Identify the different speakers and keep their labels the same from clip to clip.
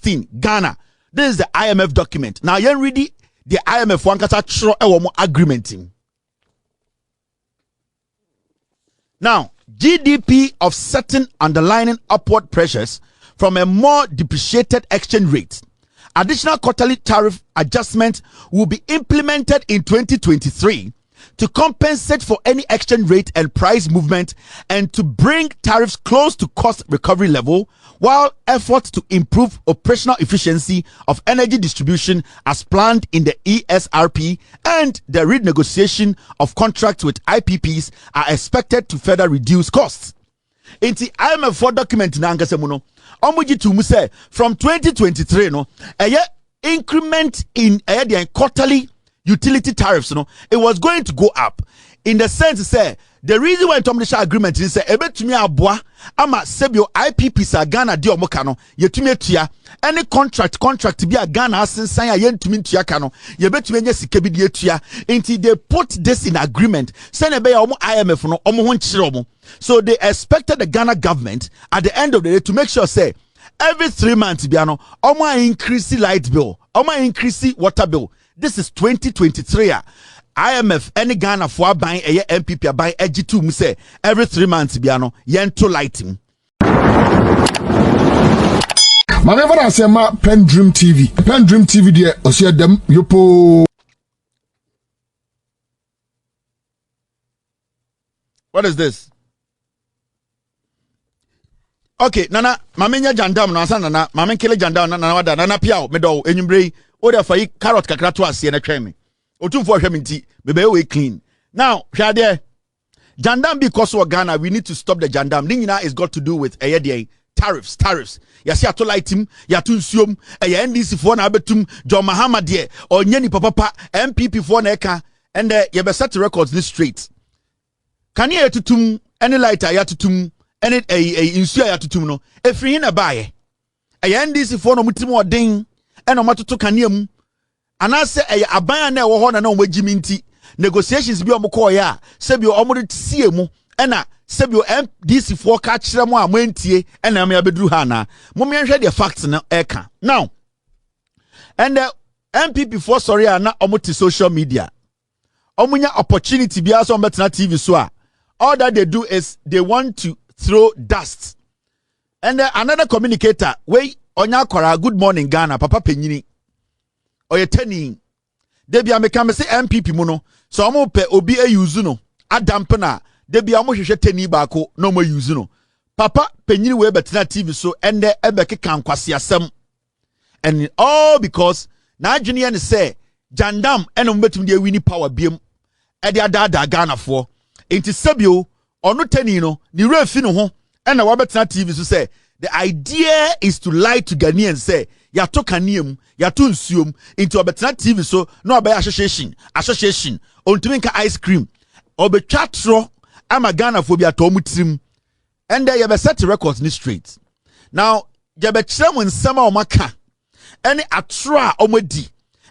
Speaker 1: 2016 Ghana. This is the IMF document. Now you read the IMF one kata tro e agreement. Now GDP offsetting underlying upward pressures from a more depreciated exchange rate. Additional quarterly tariff adjustment will be implemented in 2023 to compensate for any exchange rate and price movement and to bring tariffs close to cost recovery level, while efforts to improve operational efficiency of energy distribution as planned in the ESRP and the renegotiation of contracts with IPPs are expected to further reduce costs. In the IMF 4 document na angasemuno, omuji to say from 2023 no, increment in the quarterly utility tariffs no, it was going to go up. In the sense say the reason why Tomlisha agreement is say ebetumi aboa ama sebio IPPs a Ghana di omoka no yetumi atua any contract bi a Ghana asensan a yentumi ntua ka no yebetumi nya sika bi di atua until they put this in agreement say na be ya omo IMF no omo ho nkyere omo. So they expected the Ghana government at the end of the day to make sure say every 3 months biano omo increase light bill, omo increase water bill. This is 2023. IMF any Ghana for buying a NPP buy EG2 mu say every 3 months biano yento lighting.
Speaker 2: My never answer my PENDREAM TV. PENDREAM TV there osia dem yopo.
Speaker 1: What is this? Okay, nana mamenya Jandam no ansa nana mamen kele Jandam nana wada nana piao medo enyumbre o da fa yi carrot kakra to ase na twem me otumfo hwem nti bebe we clean now hwade Jandam because of Ghana we need to stop the Jandam nyina is got to do with tariffs yasi ato lightim ya to nsuom NDC for na abetum John Mahama de onye ni papa NPP for na eka and ye be set records this straight can ye tutum any lighter ya tutum any insua ya tutum no efri hin na bae NDC for no mutim odin eno matoto kaneam anase aban na ewo ho na no magimi nti negotiations bi omko ya sebi omode tie mu ena sebi NDC for ka kire mu amantie ena am ya beduru ha na momienhwe the facts na eka now and the NPP for sorry na omote social media omunya opportunity bi aso mbetena TV so a all that they do is they want to throw dust. And another communicator, we onya kwara good morning Ghana, papa penyini. Oye teni. Debi ameka me se NPP mu no. So omo pe obi use no. Adamp na debi amo hwehwe teni baako no mo use no. Papa penyini we betena TV so ende ebeke kan kwase asem. And all because na adwene ne say Jandam eno mbetum de wini power biem. E de adada Ghana for. Inti sebio onu teni no ni refi no ho ena wabetena TV so say the idea is to lie to Ghanaians say ya to kaneam ya to nsuom into wabetena TV so no abaya association ontumi nka ice cream obetwa tro ama Ghana for bia to mutrim and there you be set records ni straight now you be kire mu nsema o maka any atra omodi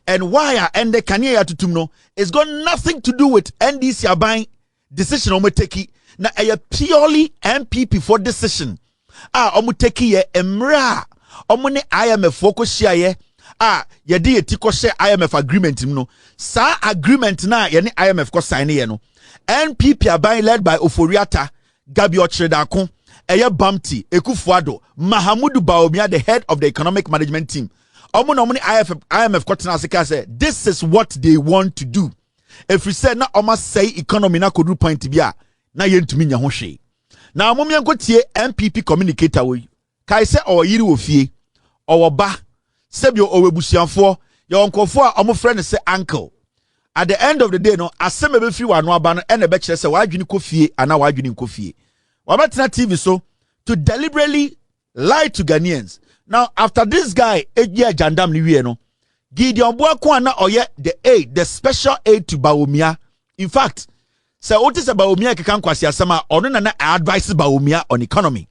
Speaker 1: and why and the Kanye ya tutum no it's got nothing to do with NDC aban decision omoteki na a purely NPP for decision omoteki ye emra omone IMF focus ye yedi yetiko share IMF agreement no sa agreement na ye ni IMF ko sign ye no NPP aban led by Oforiata Gabi Ochredakon eye Bamti Ekufuado Mahamudu Bawumia the head of the economic management team omone IMF ko tena sika say this is what they want to do. If we say na oma say economy na kodu point bia na yentumi nya ho hwe na momye nkotie NPP communicator we kai se o yiri wo fie o ba sebio o webusianfo ye onkofo a omo frɛ ne se uncle at the end of the day no asem be fi wano aba no ene be kire se wadwini ko fie ana wadwini ko fie wabetena TV so to deliberately lie to Ghanaians. Now after this guy Ejia Jandam ni wie no Gideon Buakwa na oye the special aid to Bawumia. In fact, say otis Bawumia kekan kwasi asema ono na advise Bawumia on economy.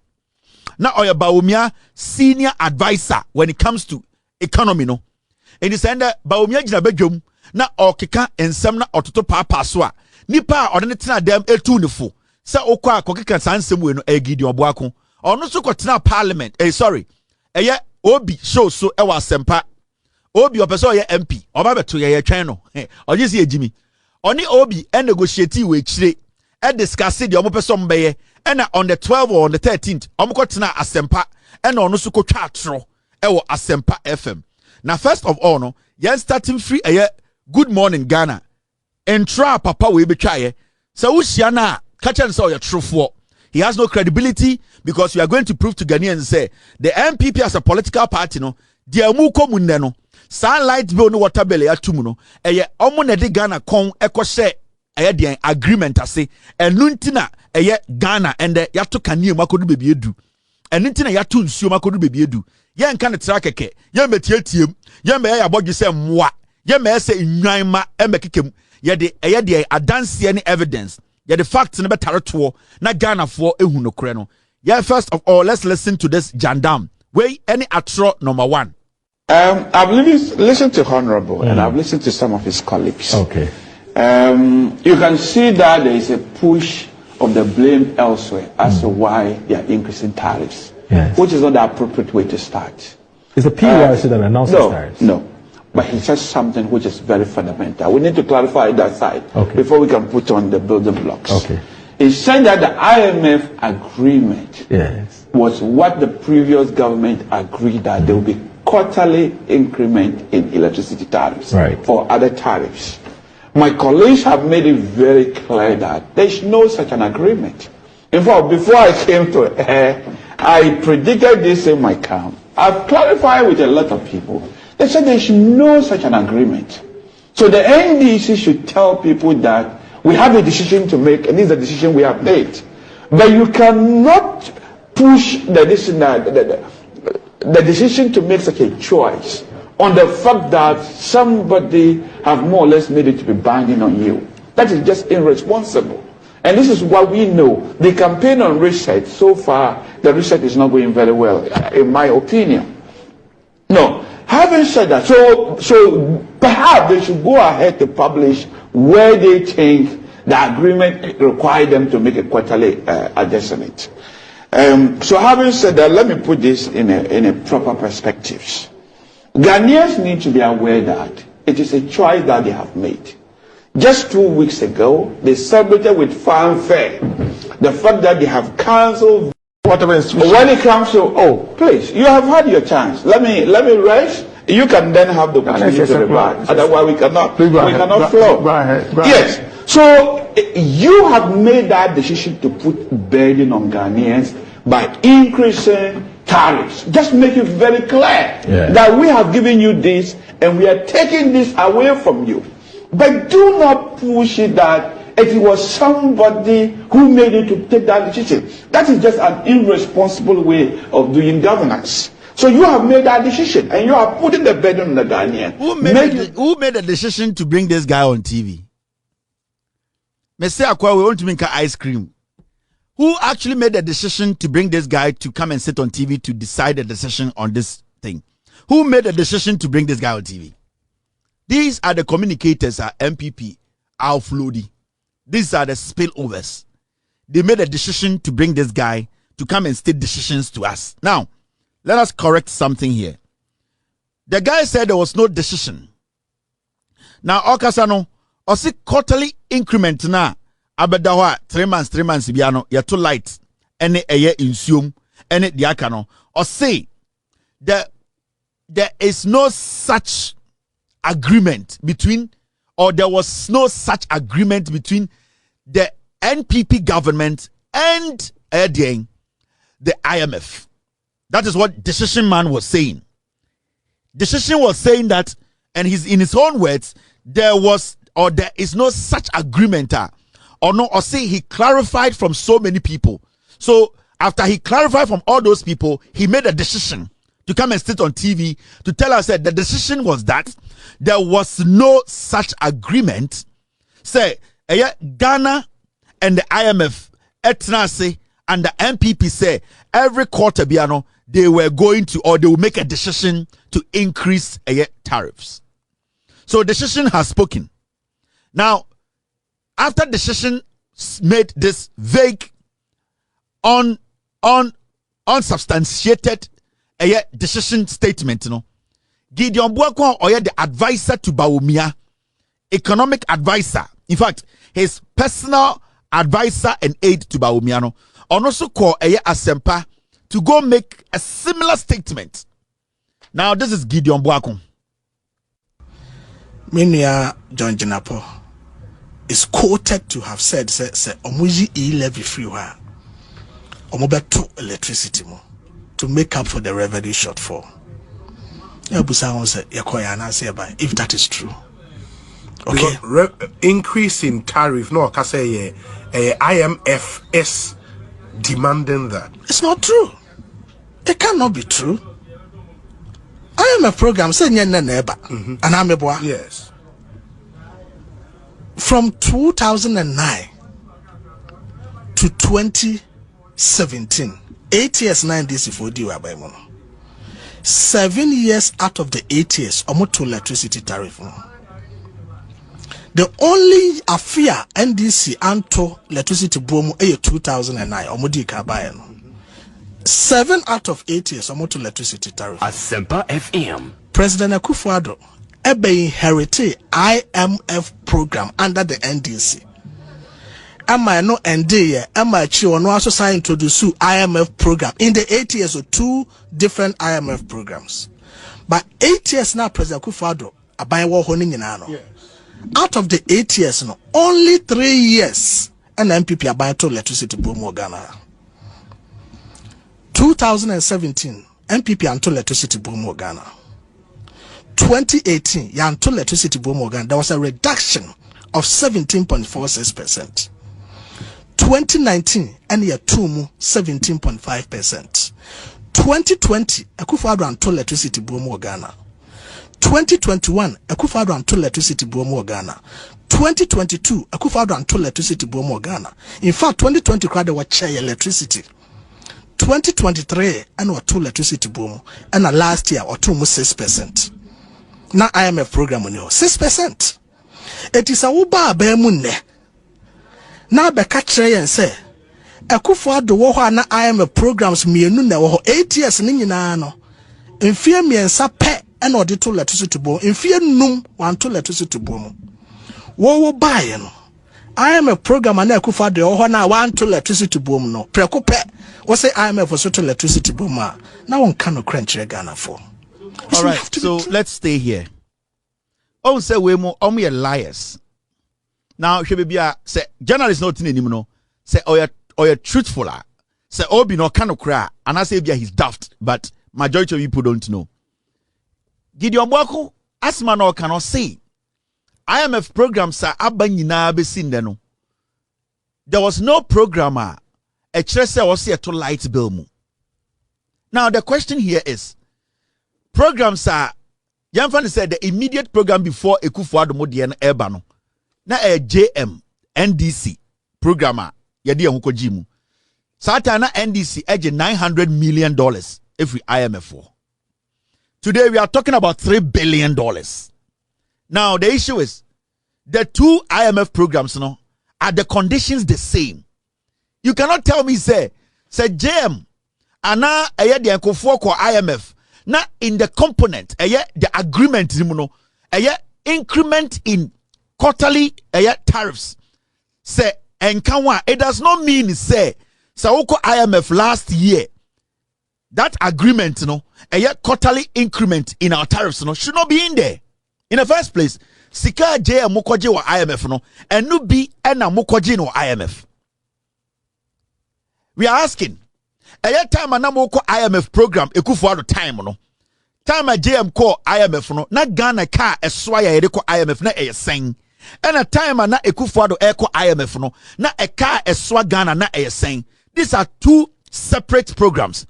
Speaker 1: Na oye Bawumia senior advisor when it comes to economy no. And he said Bawumia jina bedwom na okeka ensem na ototo papa so a nipa ono ne tena dem etu ne fo. Say okwa kokeka sansem we no Gideon Buakwa. Ono so ko tena parliament. Sorry. Obi show so e wa sempa. Obi opeso ye MP. Oba beto ye twen no. Oje si ejimi. Oni Obi e negotiate we chire. E discuss the omo peso mbeye. E na on the 12th or on the 13th. Omo ko tena asempa. E na ono so ko twa atro. E wo asempa FM. Now first of all no. Yen starting free Good Morning Ghana. Entra papa we be try. So Usiana catch and saw your truth. He has no credibility because we are going to prove to Ghanaians say the NPP as a political party no dia mu komunne no light bill no water bill ya tumu no eye omo na de Ghana kon ekose eye de agreement ase enu ntina eye Ghana ende ya to kanie makodu bebi edu enu ntina ya to nsuo makodu bebi edu ye nka ne tra keke ye metietim ye me ya bogye se mmoa ye me se nnwan ma embekekem ye de eye de adanse ne evidence yeah, the facts in the better na Ghana for ehunokre no. Yeah, first of all, let's listen to this Jandam. Where any atro number one.
Speaker 3: I've listened to Honorable and I've listened to some of his colleagues.
Speaker 4: Okay.
Speaker 3: You can see that there is a push of the blame elsewhere as to why they are increasing tariffs, which is not the appropriate way to start.
Speaker 4: Is the PYC that announces tariffs?
Speaker 3: No. But he says something which is very fundamental. We need to clarify that side before we can put on the building blocks.
Speaker 4: Okay.
Speaker 3: He said that the IMF agreement was what the previous government agreed that there will be quarterly increment in electricity tariffs or other tariffs. My colleagues have made it very clear that there is no such an agreement. In fact, before I came to air, I predicted this in my camp. I've clarified with a lot of people. They said there is no such an agreement. So the NDC should tell people that we have a decision to make, and this is the decision we have made. But you cannot push the decision to make such a choice on the fact that somebody have more or less made it to be binding on you. That is just irresponsible. And this is what we know. The campaign on research, so far, the research is not going very well, in my opinion. No. Having said that, so perhaps they should go ahead to publish where they think the agreement requires them to make a quarterly adjustment. So having said that, let me put this in a proper perspective. Ghanaians need to be aware that it is a choice that they have made. Just 2 weeks ago, they celebrated with fanfare the fact that they have cancelled whatever institution. When it comes to, please, you have had your chance. Let me rest. You can then have the opportunity to reply. Otherwise, we cannot flow. Yes. So you have made that decision to put burden on Ghanaians by increasing tariffs. Just make it very clear that we have given you this and we are taking this away from you. But do not push it that it was somebody who made you to take that decision. That is just an irresponsible way of doing governance. So you have made that decision and you are putting the burden on the Ghanaian.
Speaker 1: Who made the decision to bring this guy on TV? Mr. Akwa, we want to make ice cream. Who actually made the decision to bring this guy to come and sit on TV to decide the decision on this thing? Who made the decision to bring this guy on TV? These are the communicators at NPP, Al-Flodi. These are the spillovers. They made a decision to bring this guy to come and state decisions to us. Now, let us correct something here. The guy said there was no decision. Now, Okasano, osi quarterly increment na abedawa 3 months biano ya too light ene eye insume ene diakano. Osi there is no such agreement between, or there was no such agreement between the NPP government and the IMF. That is what Decision Man was saying. Decision was saying that, and he's in his own words, there is no such agreement. Or say he clarified from so many people. So after he clarified from all those people, he made a decision to come and sit on TV to tell us that the decision was that there was no such agreement. Say, Ghana and the IMF, Etnase and the NPP say every quarter, biano, they were going to, or they will make a decision to increase tariffs. So decision has spoken. Now, after decision made this vague, unsubstantiated decision statement no. Gideon Buakwa the advisor to Bawumia, economic advisor. In fact, his personal advisor and aide to Bawumia no. Also call Asempa to go make a similar statement. Now this is Gideon Buakwa.
Speaker 5: Minia John Janapo is quoted to have said, say Omuji e-levy free wa Omobeto electricity mo to make up for the revenue shortfall. If that is true. Okay.
Speaker 6: Increase in tariff, no, I say IMF is demanding that.
Speaker 5: It's not true. It cannot be true. IMF program say neighbor and I'm a boy.
Speaker 6: Yes.
Speaker 5: From 2009 to 2017, 8 years 9 days before you are by mono. 7 years out of the 8 years, almost to electricity tariff. The only affair NDC anto electricity boom a 2009 omodi kabaye no. 7 out of 8 years almost to electricity tariff.
Speaker 7: Asempa FM.
Speaker 5: President Akufo-Addo ebe inherited IMF program under the NDC. Am I no ND am I chi ono also sign introduce IMF program in the 8 years or 2 different IMF programs. But 8 years now President Akufo-Addo aban wo ho ni nyina no. Out of the 8 years no only 3 years and NPP aban to electricity boom Ghana. 2017 NPP anto electricity boom Ghana. 2018 yanto electricity boom Ghana. There was a reduction of 17.46%. 2019 and year 2 17.5%. 2020 Akufo-Addo anto electricity boom Ghana. 2021 Akufo-Addo anto electricity boom Ghana. 2022 Akufo-Addo anto electricity boom Ghana. In fact 2020 crowd were share electricity. 2023 and or 2 electricity boom and last year or 6%. Now IMF program on 6%. It is a uba bemunne. Now be kachre and say Akufo-Addo wo ho na IMF programs mienu na wo 8 years ni nyina no. Mfie miensa pe and or 2 electricity boom. Mfie num 1 2 electricity boom. Wo buy no. IMF program na Akufo-Addo wo ho na 1 2 electricity boom no. Preko pe we say IMF for total electricity boom. Now one cannot crunch Ghana for.
Speaker 1: All right, so let's stay here. Oh, say we more liars. Now, she be say journalists not in anymore. No. Say or you're truthful. Say be no kind of cry, and I say he's daft, but majority of people don't know. Gideon Buakwa, asma no cannot say. IMF programs are abanyina be seen no. There was no programmer. A treasure was here to light bill mu. Now the question here is, programs are Yanfani said the immediate program before Akufo-Addo Modian Ebano. Na a JM NDC programmer yadi huko jimu. Satana NDC edge $900 million every IMF for. Today we are talking about $3 billion. Now the issue is the 2 IMF programs no are the conditions the same. You cannot tell me say JM ana eye de Akufo ko IMF na in the component eye the agreement no eye increment in quarterly tariffs say enkanwa. It does not mean say woko IMF last year that agreement no quarterly increment in our tariffs no should not be in there in the first place. Sika JM mukoje wa IMF no enu bi ena mukoje no IMF. We are asking, a time anamo ko IMF program Akufo-Addo time no. Time a JM ko IMF no na Ghana ka eswaya yede ko IMF na sen. And a time na Akufo-Addo ko IMF no na ka eswa Ghana na sen. These are 2 separate programs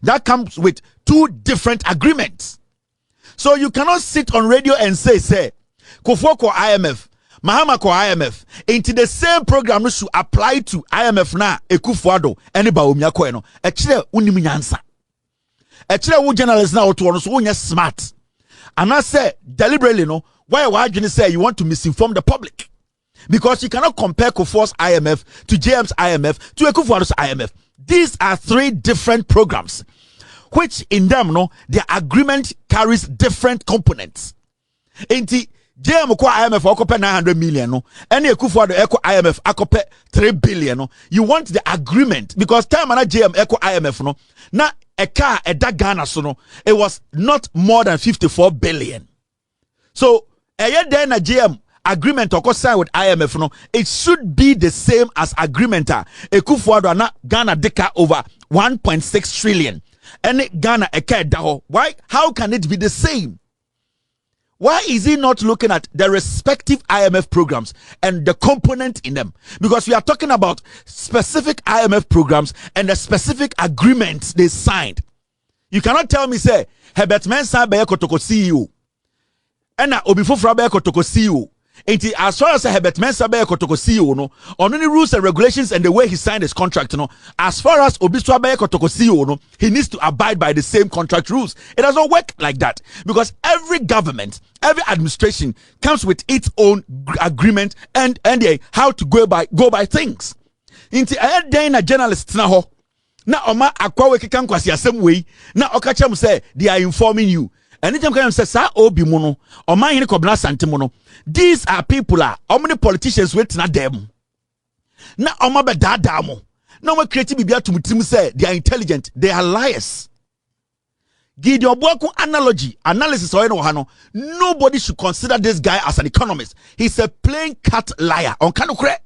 Speaker 1: that comes with 2 different agreements. So you cannot sit on radio and say Kufo ko IMF Mahama ko IMF into the same program no should apply to IMF na Akufo-Addo ene Bawumia ko no e kire unim nyansa e kire wo journalist na oto no so wonya smart and I say deliberately no why you say you want to misinform the public because you cannot compare Kufuor's IMF to JM's IMF to Akufo-Addo's IMF. These are 3 different programs. which in them no the agreement carries different components. Enti JM ko IMF akope 900 million no, any Akufo-Addo eko IMF akope 3 billion no. You want the agreement because time na JM eko IMF no na eka eda Ghana so no, it was not more than 54 billion. So then a JM agreement or sign with IMF no, it should be the same as agreement Akufo-Addo na Ghana deka over 1.6 trillion. And Ghana eka daho. Why? How can it be the same? Why is he not looking at the respective IMF programs and the component in them? Because we are talking about specific IMF programs and the specific agreements they signed. You cannot tell me, say, Herbert Mensah Beye Kotoko CEO. And Obifo Beye Kotoko CEO. As far as Herbert Mensah Beye Kotoko CEO, no, on any rules and regulations and the way he signed his contract, no, as far as Obifo Beye Kotoko CEO, no, he needs to abide by the same contract rules. It doesn't work like that because every government, every administration comes with its own agreement and how to go by things. Inti a journalist na ho na oma akwa we keka nkwasi asem we na okachem say they are informing you. Anytime can say sa obi mu no oman hini kobna santemo no, these are people how many politicians wait na them na oma be dada mo na oma create bibia tumutim say they are intelligent, they are liars. Gideon Boaku analysis or no, nobody should consider this guy as an economist. He's a plain cut liar on kanukre.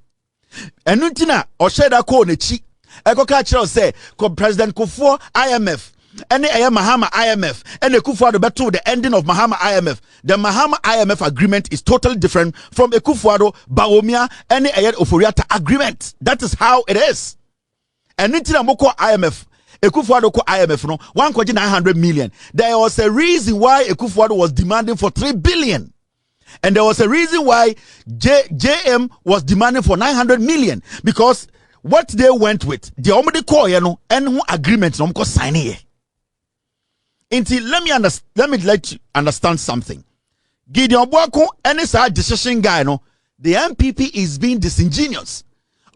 Speaker 1: And Nutina or Sheda Ko Nechi Eko Kachel say President Kufuor IMF and Mahama IMF and the Akufo-Addo beto the ending of Mahama IMF. The Mahama IMF agreement is totally different from Akufo-Addo, Bawumia and Oforiatta agreement. That is how it is. And Nutina Moko IMF Akufo-Addo ko IMF no 1.900 million. There was a reason why Akufo-Addo was demanding for 3 billion. And there was a reason why JM was demanding for 900 million because what they went with the omede call and who agreement no ko sign here. Until let me let you understand something. Gideon Boaku any side decision guy no, the NPP is being disingenuous.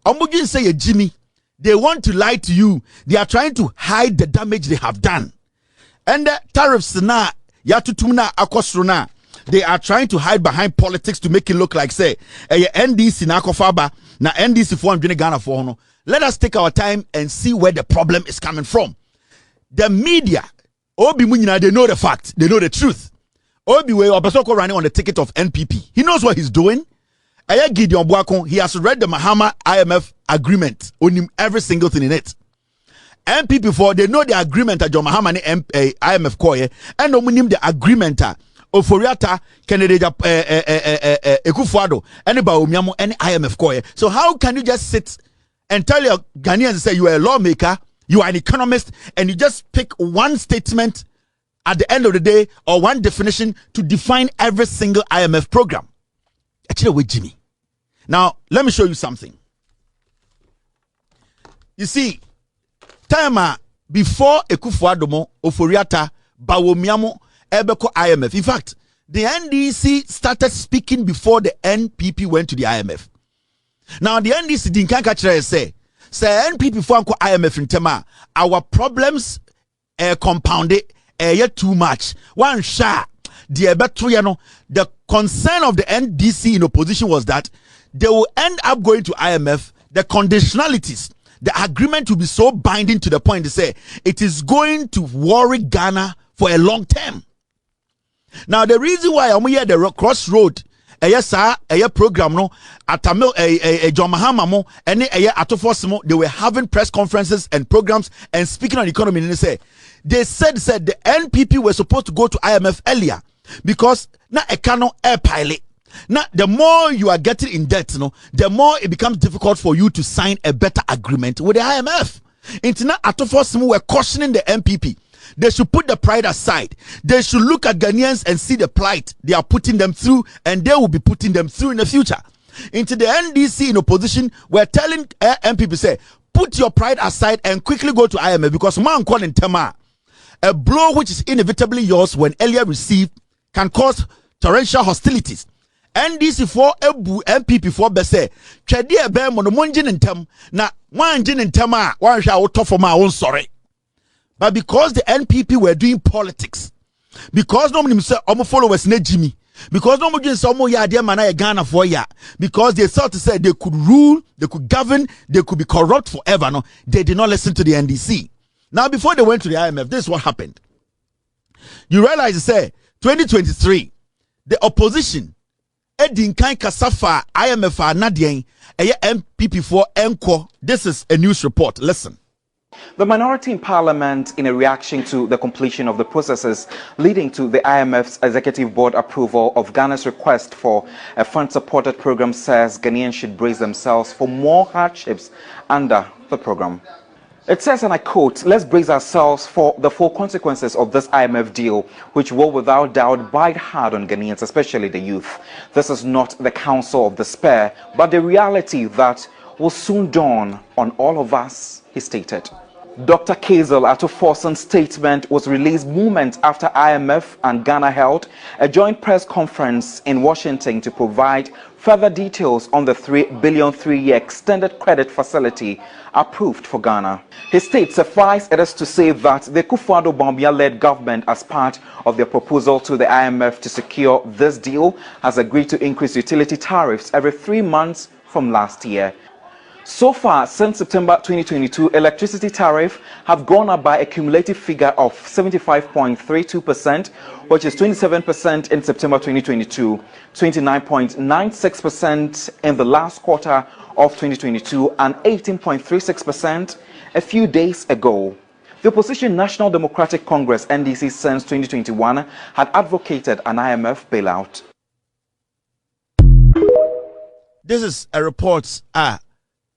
Speaker 1: Omugin say Jimmy. They want to lie to you. They are trying to hide the damage they have done. And the tariffs na yatutumna akosruna. They are trying to hide behind politics to make it look like say NDC na akofaba na NDC for Ghana for no. Let us take our time and see where the problem is coming from. The media, Obi Munyina, they know the fact, they know the truth. Obi Obasoko running on the ticket of NPP. He knows what he's doing. Gideon Boaku, he has read the Mahama IMF agreement on him, every single thing in it. NPP for they know the agreement that John Mahama IMF koye and no him the agreement Oforiatta Kennedy Akufo-Addo and Bawumia and IMF koye. So how can you just sit and tell your Ghanaians and say you are a lawmaker, you are an economist, and you just pick one statement at the end of the day or one definition to define every single IMF program? Actually, with Jimmy. Now, let me show you something. You see, time before Akufo-Addo mo Oforiatta Bawumia Ebeko IMF. In fact, the NDC started speaking before the NPP went to the IMF. Now, the NDC didn't catch say NPP for IMF in tema. Our problems compounded yet too much. One shot. The concern of the NDC in opposition was that they will end up going to IMF. The conditionalities, the agreement will be so binding to the point they say it is going to worry Ghana for a long term. Now, the reason why I'm here the crossroad, program no atamil John Mahama mo and atofosimo, they were having press conferences and programs and speaking on the economy. And they said the NPP were supposed to go to IMF earlier. Because na ekano air pilot. Now the more you are getting in debt, the more it becomes difficult for you to sign a better agreement with the IMF. Intina atofosimu were cautioning the NPP. They should put the pride aside. They should look at Ghanaians and see the plight they are putting them through, and they will be putting them through in the future. Into the NDC in opposition, we're telling NPP say, put your pride aside and quickly go to IMF because man calling Tema, a blow which is inevitably yours when earlier received can cause torrential hostilities. NDC for NPP for bese twede ebe mono monjin ntem na wanjin ntem a wan hwa wo tofo ma won sore But because the NPP were doing politics, because nobody say followers ne Jimmy, because nobody say Ghana for ya, because they thought to say they could rule, they could govern, they could be corrupt forever. No, they did not listen to the NDC. Now, before they went to the IMF, this is what happened. You realize, say, 2023, the opposition, Edinkan Kasafa, IMF, Nadien, MPP for Enko. This is a news report. Listen.
Speaker 7: The minority in parliament, in a reaction to the completion of the processes leading to the IMF's executive board approval of Ghana's request for a fund-supported program, says Ghanaians should brace themselves for more hardships under the program. It says, and I quote, "Let's brace ourselves for the full consequences of this IMF deal, which will without doubt bite hard on Ghanaians, especially the youth. This is not the counsel of despair, but the reality that will soon dawn on all of us," he stated. Dr. Kazel Atuforsen's statement was released moments after IMF and Ghana held a joint press conference in Washington to provide further details on the $3 billion three-year extended credit facility approved for Ghana. He states, "Suffice it is to say that the Kufuor-Bawumia-led government, as part of their proposal to the IMF to secure this deal, has agreed to increase utility tariffs every 3 months from last year. So far, since September 2022, electricity tariffs have gone up by a cumulative figure of 75.32%, which is 27% in September 2022, 29.96% in the last quarter of 2022, and 18.36% a few days ago. The opposition National Democratic Congress, NDC, since 2021 had advocated an IMF bailout.
Speaker 1: This is a report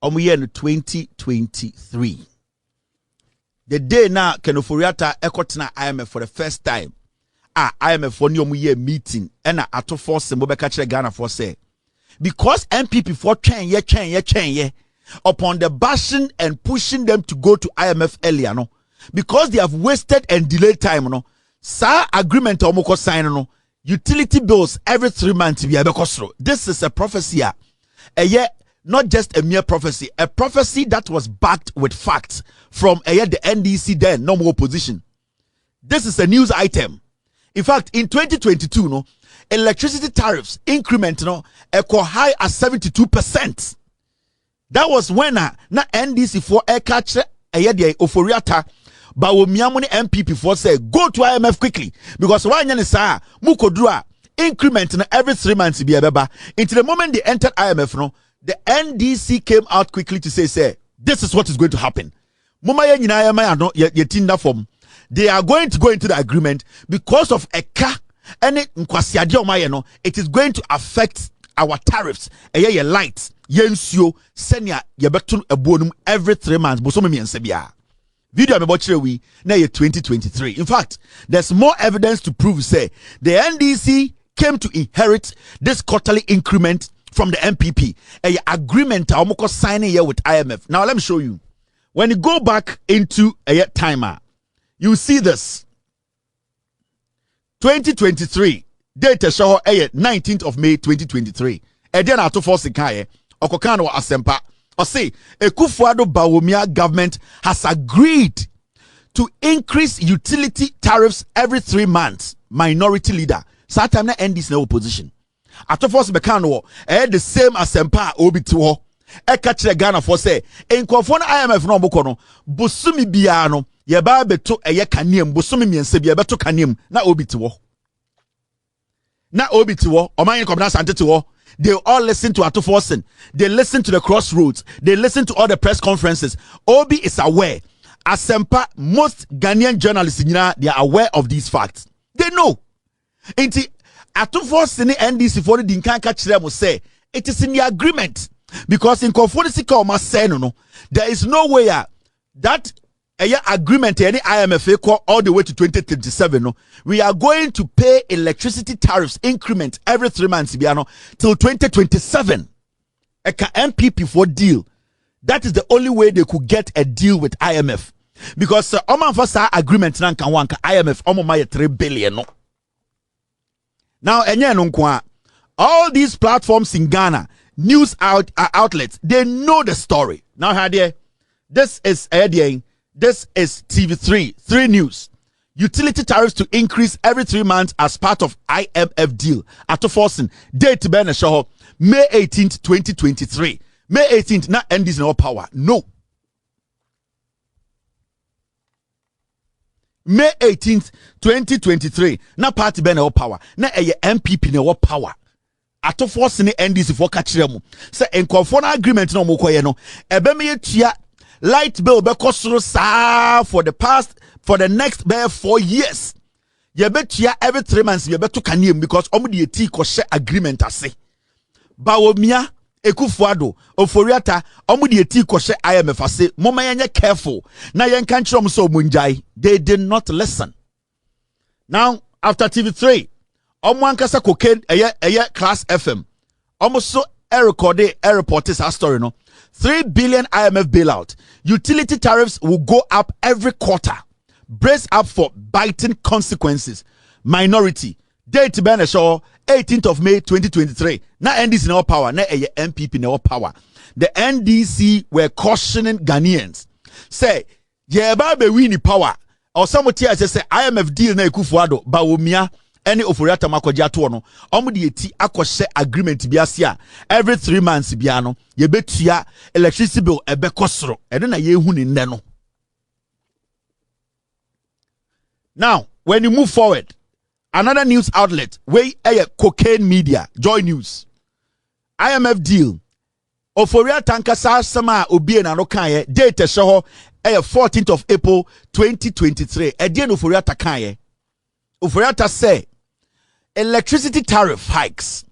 Speaker 1: year 2023. The day now Kenoforiata ekotena IMF for the first time. IMF for new year meeting and ato force Mobeka Chere Ghana for say. Because MPP for chen ye upon the bashing and pushing them to go to IMF earlier, no. Because they have wasted and delayed time, no. Sa agreement omoko sign, no. Utility bills every 3 months be abekosro. This is a prophecy. Not just a mere prophecy, a prophecy that was backed with facts from the NDC then, no more opposition. This is a news item. In fact, in 2022, no, electricity tariffs increment, no, equal high as 72%. That was when na NDC for catch the Oforiata, but when MPP for say go to IMF quickly because why nyanisa mukodua increment every 3 months be abeba. Into the moment they entered IMF, no. The NDC came out quickly to say, this is what is going to happen. They are going to go into the agreement because of a car and it is going to affect our tariffs. Lights, yensio, senya, yabetun ebonum every 3 months. Video I'm about to we now 2023. In fact, there's more evidence to prove say the NDC came to inherit this quarterly increment from the MPP, a agreement almost signing here with IMF. Now let me show you. When you go back into a timer, you see this. 2023 data show 19th of May 2023. Then ato force kaye okokano wa asempa. Or say a Kufuor-Bawumia government has agreed to increase utility tariffs every 3 months. Minority leader. Satam na NDC na opposition. Atofos Bekano, the same as Sempa Obituo, Ekachre Ghana for say, in Kofon IMF no Bokono, Busumi Biano, Yaba beto Kanim, Busumi and Sebia beto Kanim, na Obituo. Na Obituo, or my Comnas Antituo, they all listen to Atofosen, they listen to the crossroads, they listen to all the press conferences. Obi is aware. As Sempa, most Ghanaian journalists in Ghana, they are aware of these facts. They know. Atuforce in the NDC for the Dinkan catch them will say it is in the agreement because in Conformity must say no, there is no way that agreement any IMF all the way to 2037. No, we are going to pay electricity tariffs increment every 3 months till 2027. A MPP for deal. That is the only way they could get a deal with IMF because Oman for agreement nan kan wanka IMF my 3 billion. No. Now, all these platforms in Ghana, news outlets, they know the story. Now, this is This is TV3, 3 News. Utility tariffs to increase every 3 months as part of IMF deal. Ato forcing date ben show May 18th, 2023. May 18th, not end this in our power. No. May 18th, 2023. Na party ben our power. Na NPP na our power. Ato forcing end this for catch them. Say en conform agreement no mo koye no. Ebe me tua light bill be cost for the next 4 years. You bet ya every 3 months you bet to kanium because omudi eti ko share agreement ase. Bawomia Ekufuado Oforiata omudi eti ko share IMF ase. Moma yenye careful. Na yen kan chrom so munjai. They did not listen. Now after TV3, omwankasa cocaine eye class FM. Almost recorded reported our story no. 3 billion IMF bailout. Utility tariffs will go up every quarter. Brace up for biting consequences. Minority. Date ben show 18th of May 2023. Na NDC in our power. Na NPP in our power. The NDC were cautioning Ghanaians. Say, yeba be win power. Or some tears say IMF deal na Ekufuado Bawumia. Any oforiata makoja to no omudi eti akose agreement biasia every 3 months biano ye betua electricity bill ebe kosoro ede na ye hu ni nne no. Now when you move forward, another news outlet wey cocaine media Joy News IMF deal oforiata nkasa sama obie na no kan date show 14th of April 2023 ede no oforiata kan oforiata say electricity tariff hikes,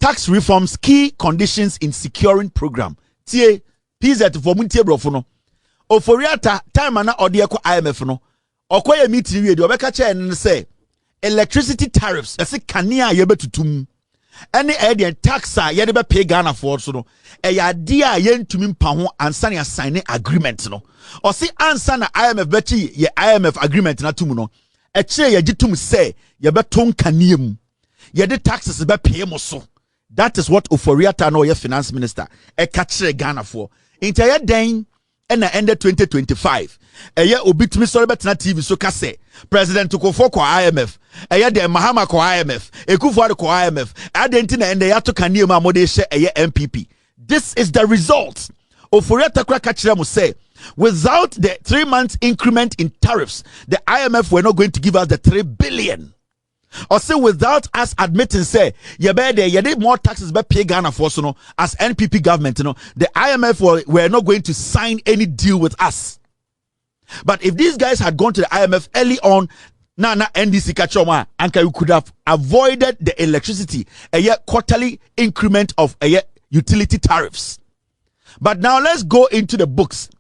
Speaker 1: tax reforms, key conditions in securing program. Tie PZ for muntie brofo no. Oforiata time na ode ekọ IMF no. Okoye meeting we de obeka che en say electricity tariffs ese kanea ye betutum. Any area tax a ye de be pay Ghana for so no. E ya de a ye ntumi mpa ho ansa na sign agreement no. O si ansa na IMF bechi ye IMF agreement na tum no. E che ye gitum say ye beton kanea ye de taxes be pay mo so. That is what Oforiata no ye finance minister e kachire Ghana for. Inta ye den and ended 2025. Ye obitumi so betena TV so ka say President Tukofo ko IMF. Ye de Mahama ko IMF. Ekufuado ko IMF. Adenti na ende ya to kaniem amode hye ye NPP. This is the result. Oforiata kra kachire mo say without the 3 months increment in tariffs, the IMF were not going to give us the 3 billion. Or say without us admitting say you did more taxes by pay Ghana for so no as NPP government, you know, the IMF were not going to sign any deal with us. But if these guys had gone to the IMF early on, na NDC kachoma, and you could have avoided the electricity quarterly increment of utility tariffs. But now let's go into the books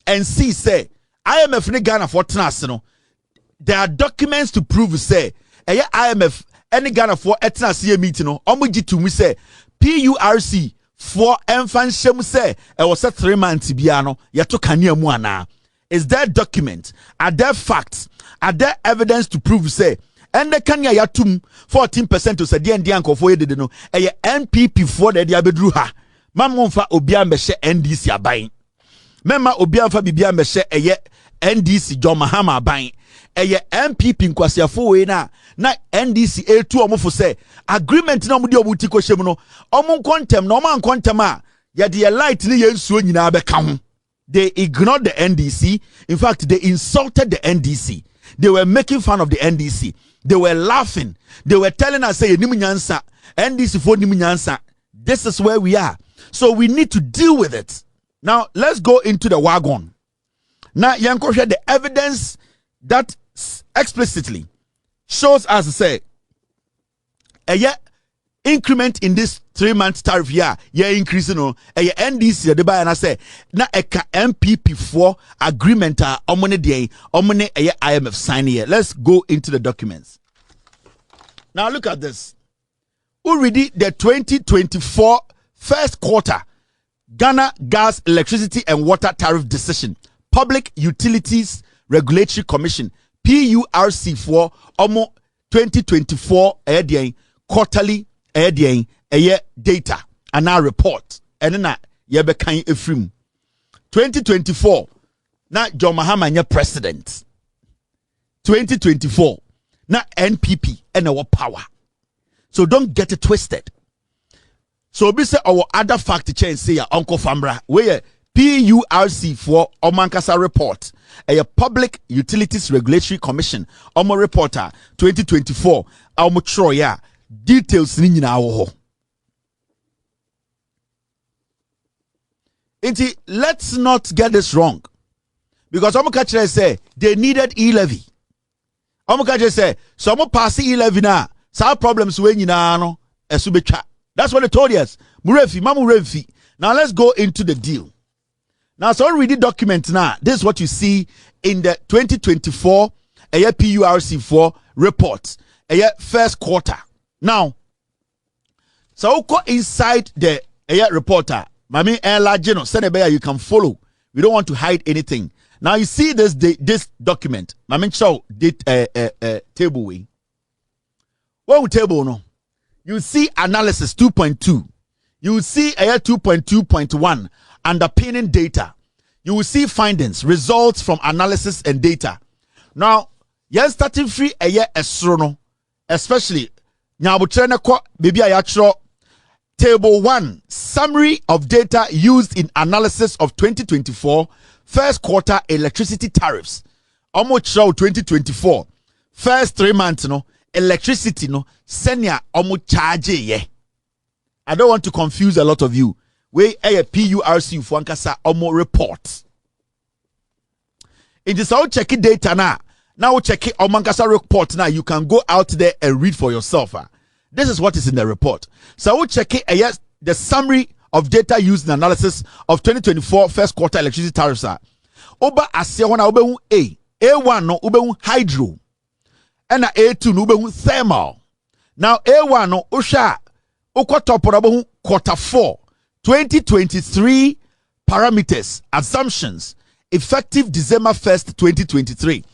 Speaker 1: and see say IMF ni Ghana for trans, you know, there are documents to prove say IMF any Ghana for etna see meeting no omuji to me say PURC for enfan say e was 3 months bia no ye to kanea mu ana. Is there document? Are there facts? Are there evidence to prove say and the kanya yatum 14% to say the ankofo ye de no NPP for the dia bedru ha mamomfa obia mbehye NDC aban mema obia mfa bibia mbehye NDC John Mahama aban NPP nkwasiafo we na NDC A2 omofo say agreement na omudi obuti ko hyem no omon kontem na omon kontem a ye de light ni ye nsuo nyina beka ho. They ignored the NDC. In fact, they insulted the NDC. They were making fun of the NDC. They were laughing. They were telling us say nimunyansa NDC for nimunyansa. This is where we are. So we need to deal with it. Now let's go into the wagon. Now yanko share the evidence that explicitly shows us say increment in this 3 months tariff year increasing no NDC de buy and say na eka NPP for agreement omone dey omone IMF sign here. Let's go into the documents. Now look at this. Already the 2024 first quarter Ghana Gas, Electricity and Water Tariff Decision, Public Utilities Regulatory Commission PURC for omo 2024 quarterly data and our report and na ye be kan efrim 2024 na John Mahama nye president. 2024 na NPP and our power. So don't get it twisted. So we say our other fact change say Uncle Fambra where PURC for Omankasa report a Public Utilities Regulatory Commission Omo reporter 2024 Omo Troya details ni nyina wo ho. Let's not get this wrong. Because Omo Kachere say they needed e-levy. Omo Kachere say so Omo pass e-levy na sa problems we nyina no esu betwa. That's what they told us. Murefi, Mamu Refi. Now let's go into the deal. Now, so read the document now. This is what you see in the 2024 PURC4 report, first quarter. Now, so go inside the reporter. Mami Elajino, Senebeya, you can follow. We don't want to hide anything. Now you see this document. Mami show table way. What table no? You see analysis 2.2. You see 2.2.1 underpinning data. You will see findings, results from analysis and data. Now, yes, starting free a year esrono, especially nyabutrene baby ayachro table 1 summary of data used in analysis of 2024 first quarter electricity tariffs. Almost show 2024 first 3 months no electricity no senior omo charge ye. I don't want to confuse a lot of you. We a PURC for ankasa omo report. It is all checking data now. Now check it omankasa report now. You can go out there and read for yourself. This is what is in the report. So we check it the summary of data used in analysis of 2024 first quarter electricity tariffs. Oba asia wana ubehun A1 no ubehun hydro. And A2 no ubehun thermal. Now A1 no usha ukwa quarter 4 2023 parameters assumptions effective December 1st 2023.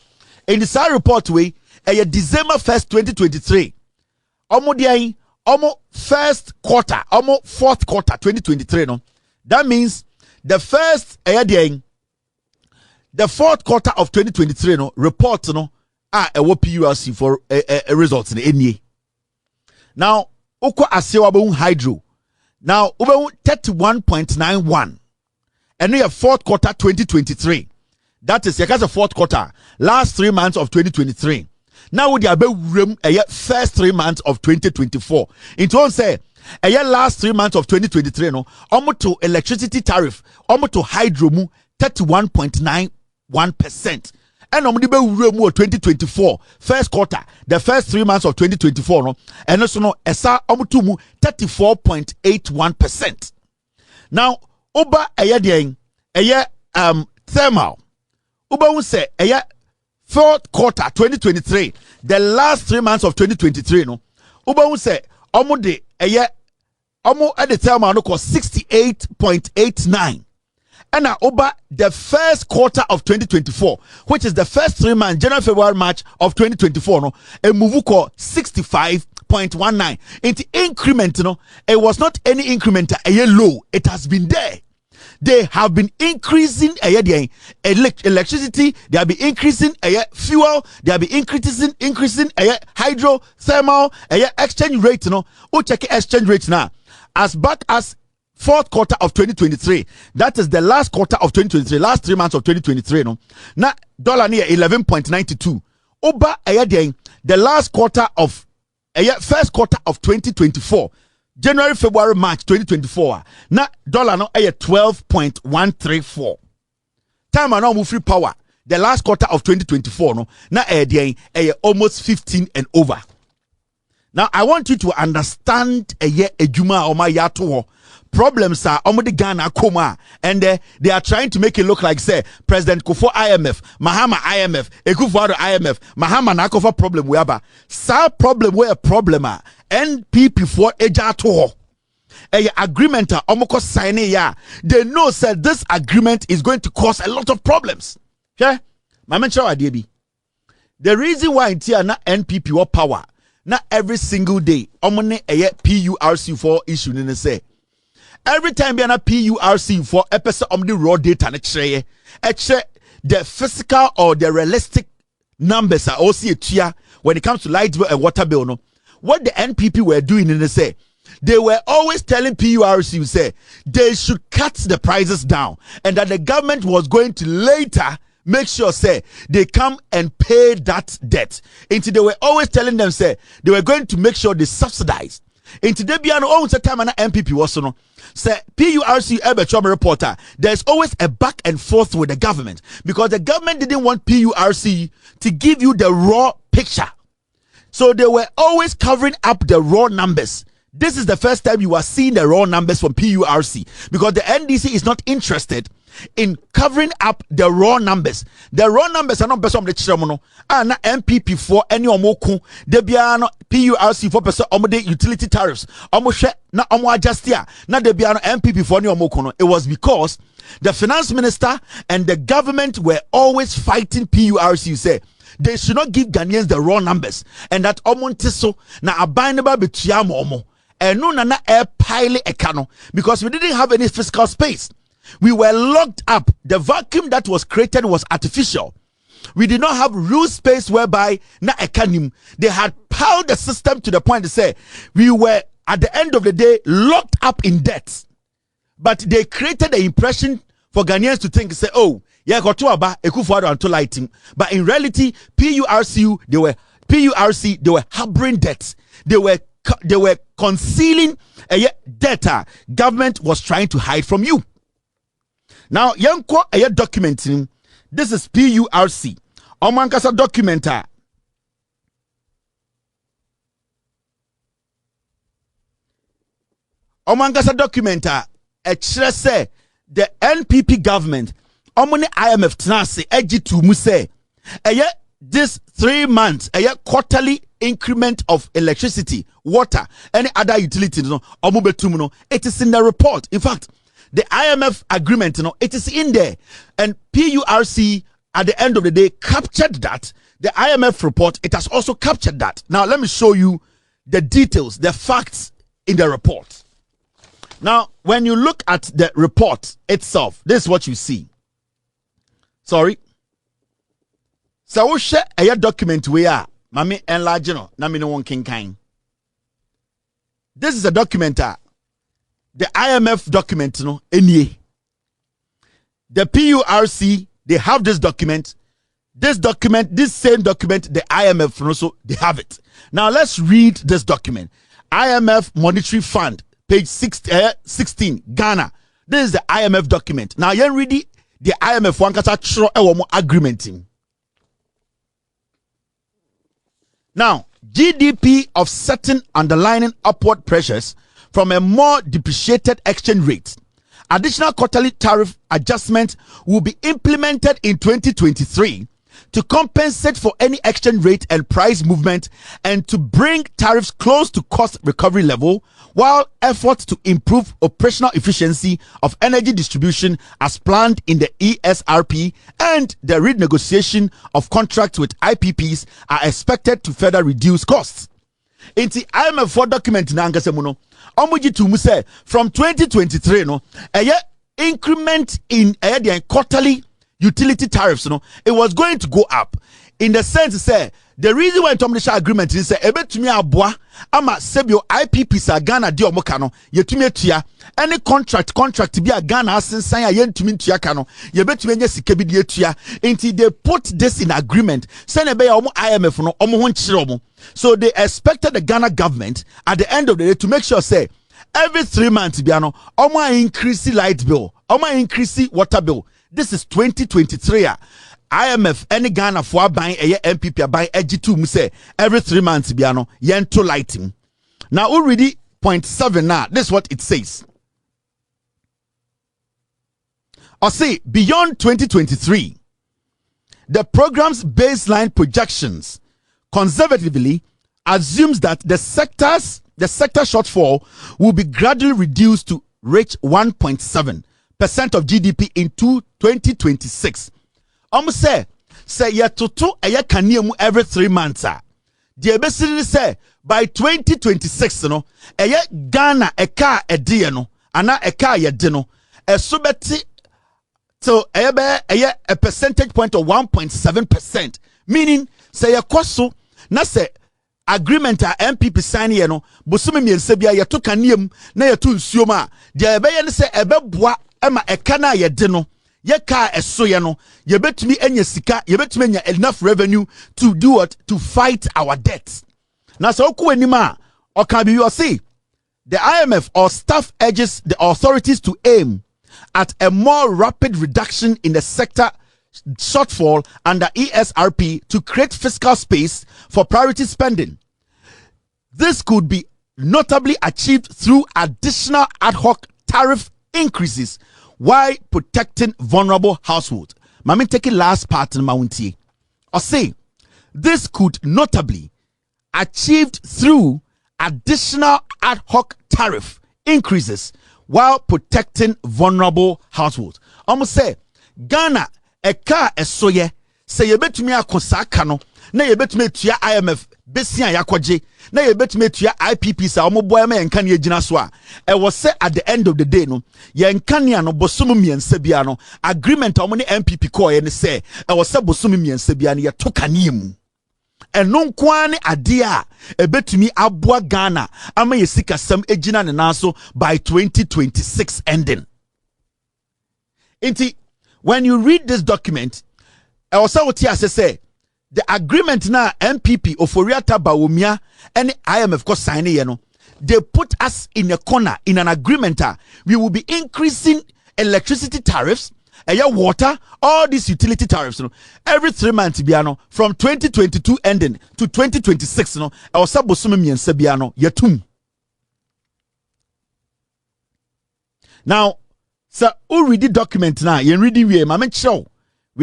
Speaker 1: In the same report way December 1st 2023 almost first quarter almost fourth quarter 2023 no. That means the first the fourth quarter of 2023 no report no PURC for results in any. Now Oko Asewa hydro. Now, 31.91. And we have fourth quarter 2023. That is the fourth quarter. Last 3 months of 2023. Now, we have first 3 months of 2024. It won't say, last 3 months of 2023, no, almost to electricity tariff, almost to hydro, 31.91%. And 2024 first quarter, the first 3 months of 2024 no, and also no esa 34.81%. Now oba thermal oba who say fourth quarter 2023, the last 3 months of 2023 no oba who say at the thermal no cost 68.89. And over the first quarter of 2024, which is the first 3 months, January, February, March of 2024, no, a move called 65.19. In the increment, no, it was not any increment, a year low. It has been there. They have been increasing electricity. They have been increasing fuel. They have been increasing hydro, thermal, exchange rate. No, we check exchange rate now. As back as fourth quarter of 2023, that is the last quarter of 2023, last 3 months of 2023, no. Now dollar near 11.92. Oba the last quarter of first quarter of 2024, January, February, March 2024. Now dollar no 12.134. Time and now free power. The last quarter of 2024, no. Now almost 15 and over. Now I want you to understand ejuma or my yato. Problems are the Ghana Koma, and they are trying to make it look like say President Kufuor IMF, Mahama IMF, Ekufuor IMF, Mahama Nakofa problem whereby sa problem where problem NPP for ejato agreement omoko sign ya. They know said this agreement is going to cause a lot of problems. Yeah, the reason why it's not NPP or power, not every single day omone PURC for issue in say. Every time be an PURC for episode the raw data the physical or the realistic numbers are also a when it comes to light bill and water bill. No, what the NPP were doing in the say, they were always telling PURC say they should cut the prices down, and that the government was going to later make sure say they come and pay that debt. Until they were always telling them say they were going to make sure they subsidize. Until they be an own time and NPP was no say PURC Ebechom reporter. There's always a back and forth with the government because the government didn't want PURC to give you the raw picture. So they were always covering up the raw numbers. This is the first time you are seeing the raw numbers from PURC because the NDC is not interested in covering up the raw numbers. The raw numbers are not based on the chiramono. And NPP for any omoku. They be an PURC for person omode utility tariffs. Omoshe na omo adjustia. Na they be an NPP for any omoku. It was because the finance minister and the government were always fighting PURC. Say they should not give Ghanaians the raw numbers, and that omontiso na abinable betuyamo omo. And no na air pile ekano because we didn't have any fiscal space. We were locked up. The vacuum that was created was artificial. We did not have real space whereby na ekanim. They had piled the system to the point to say we were at the end of the day locked up in debt. But they created the impression for Ghanaians to think, say, oh, yeah, got to aba ekufuado until lighting. But in reality, PURC they were harboring debts. They were concealing a data government was trying to hide from you. Now, yanko a documenting. This is PURC. Omankasa documenta. Omankasa documenta. Say the NPP government. Omone IMF tnase ejitu muse. This 3 months, quarterly increment of electricity, water, any other utilities. It is in the report. In fact, the IMF agreement, it is in there. And PURC, at the end of the day, captured that. The IMF report, it has also captured that. Now, let me show you the details, the facts in the report. Now, when you look at the report itself, this is what you see. Sorry. So, we share a document where Mami enlarge na me no one kinkain. This is a document. The IMF document, the PURC, they have this document. This same document, the IMF also, they have it. Now let's read this document. IMF Monetary Fund, page 16, Ghana. This is the IMF document. Now you read the IMF one kata chro agreement. Now, GDP offsetting underlying upward pressures from a more depreciated exchange rate. Additional quarterly tariff adjustments will be implemented in 2023 to compensate for any exchange rate and price movement and to bring tariffs close to cost recovery level, while efforts to improve operational efficiency of energy distribution as planned in the ESRP and the renegotiation of contracts with IPPs are expected to further reduce costs. In the IMF 4 document na angasemuno, omuji to say from 2023 increment in the quarterly utility tariffs it was going to go up in the sense say the reason why termination agreement is say ebetumi aboa ama sebio IPPs a Ghana di omoka no yetumi atua any contract bi a Ghana asensan a yentumi ntua ka no yebetumi nya sika bi di atua until they put this in agreement say na be ya IMF no omo ho nkyere omo. So they expected the Ghana government at the end of the day to make sure say every 3 months biano omo increase light bill, omo increase water bill. This is 2023. IMF any Ghana for buying a NPP buying EG2 say every 3 months biano yen to lighting. Now already 0.7 now. This is what it says. Or say beyond 2023, the program's baseline projections conservatively assumes that the sector shortfall will be gradually reduced to reach 1.7% of GDP in 2026. Say yetoto eye kaniemu every 3 months. The ebesiri say by 2026 no eye Ghana eka edie no ana eka yede no esobeti So a percentage point of 1.7%. Meaning say a koso na say agreement a NPP sign ye no bosome miense bia ye to kanem na ye to nsuo ma de ebe ye ne say ebeboa ema eka na ye de no ye ka eso ye no ye betumi enya sika ye betumi enya enough revenue to do what, to fight our debts. Na so ku anima o can be you see the IMF or staff urges the authorities to aim at a more rapid reduction in the sector shortfall under ESRP to create fiscal space for priority spending. This could be notably achieved through additional ad hoc tariff increases while protecting vulnerable households. Mami take it last part in Mountie. Or say, this could notably achieved through additional ad hoc tariff increases while protecting vulnerable households. Almost say, Ghana eka esoye se yebetumi akosa aka no na yebetumi tua IMF besia yakwaje na yebetumi tua IPP sa omoboa ma yenka ne agina so a e was say at the end of the day no yenka ne no bosom miensa bia no agreement omo ne NPP call ye ne say e was say bosom miensa bia ne ye to kane mu eno nkoa ne ade a ebetumi aboa Ghana ama ye sikasam agina ne naso by 2026 ending. Inti when you read this document, I also say the agreement na NPP Oforiata Bawumia and IMF ko sign you they put us in a corner in an agreement. We will be increasing electricity tariffs, water, all these utility tariffs. Every 3 months, biano from 2022 ending to 2026. I was sabosumi and Sebiano yatum. Now. So, who read the document now? You reading we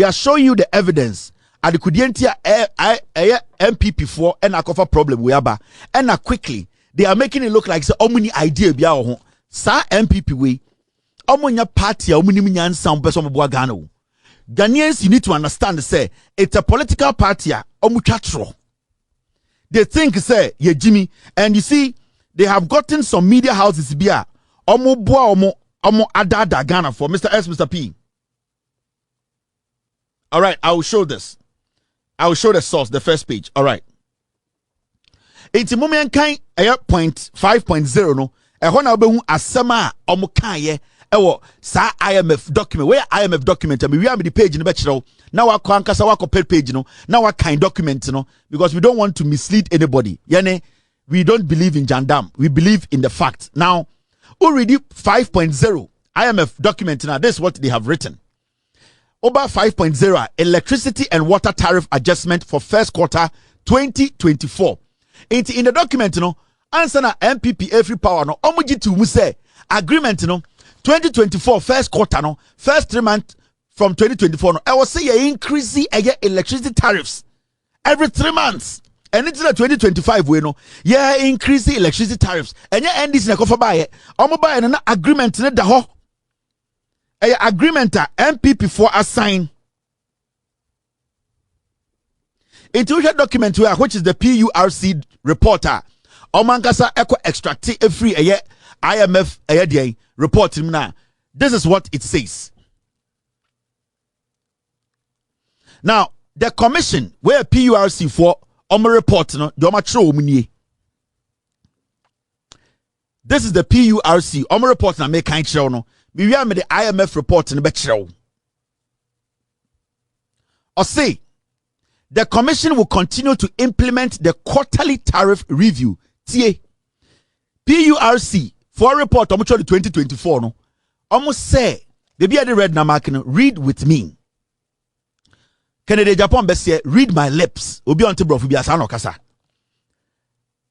Speaker 1: are showing you the evidence. At the Kudientia MPP for and a cover problem we are and quickly they are making it look like so many idea be our sa MPP we omunya party omuni munyan sound person of Ghana. Ghanaians, you need to understand say it's a political party omutratro. They think say ye Jimmy, and you see they have gotten some media houses bia omo adada Ghana for Mr. S, Mr. P. All right, I will show this. I will show the source, the first page. All right. It's a moment kind 5.0 no. Ehona obehu asema omukaye ewo sa IMF document. Where IMF document? We are the page in the bachelor. Now I ankasa wako page no. Now I kind document no because we don't want to mislead anybody. Yani we don't believe in Jandam. We believe in the facts. Now already 5.0 IMF document now. This is what they have written. Over 5.0 electricity and water tariff adjustment for first quarter 2024. In the document, answer na MPP every power no. Omuji to say agreement 2024 first quarter first 3 months from 2024 I will say you increase the electricity tariffs every 3 months. And it's 2025 we increase the electricity tariffs. And yeah, end this in a cover buy an agreement in the ho. Agreement MPP for assign. Intuition document which is the PURC reporter. Omangasa echo extract every IMF report now. This is what it says. Now, the commission where PURC for report no this is the PURC report na make kind show no we are the IMF report in the or say the commission will continue to implement the quarterly tariff review PURC for report 2024 no almost say they be at the red na mark read with me Kennedy Japan best read my lips. Obi on tebro bi asa no kasa.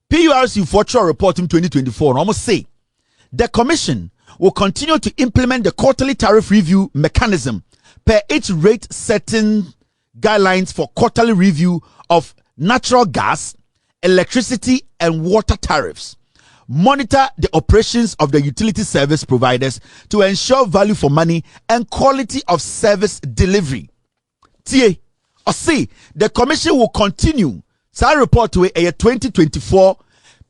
Speaker 1: PURC for report in 2024 almost say the commission will continue to implement the quarterly tariff review mechanism per its rate setting guidelines for quarterly review of natural gas, electricity and water tariffs. Monitor the operations of the utility service providers to ensure value for money and quality of service delivery. Or see, the commission will continue. So report to a 2024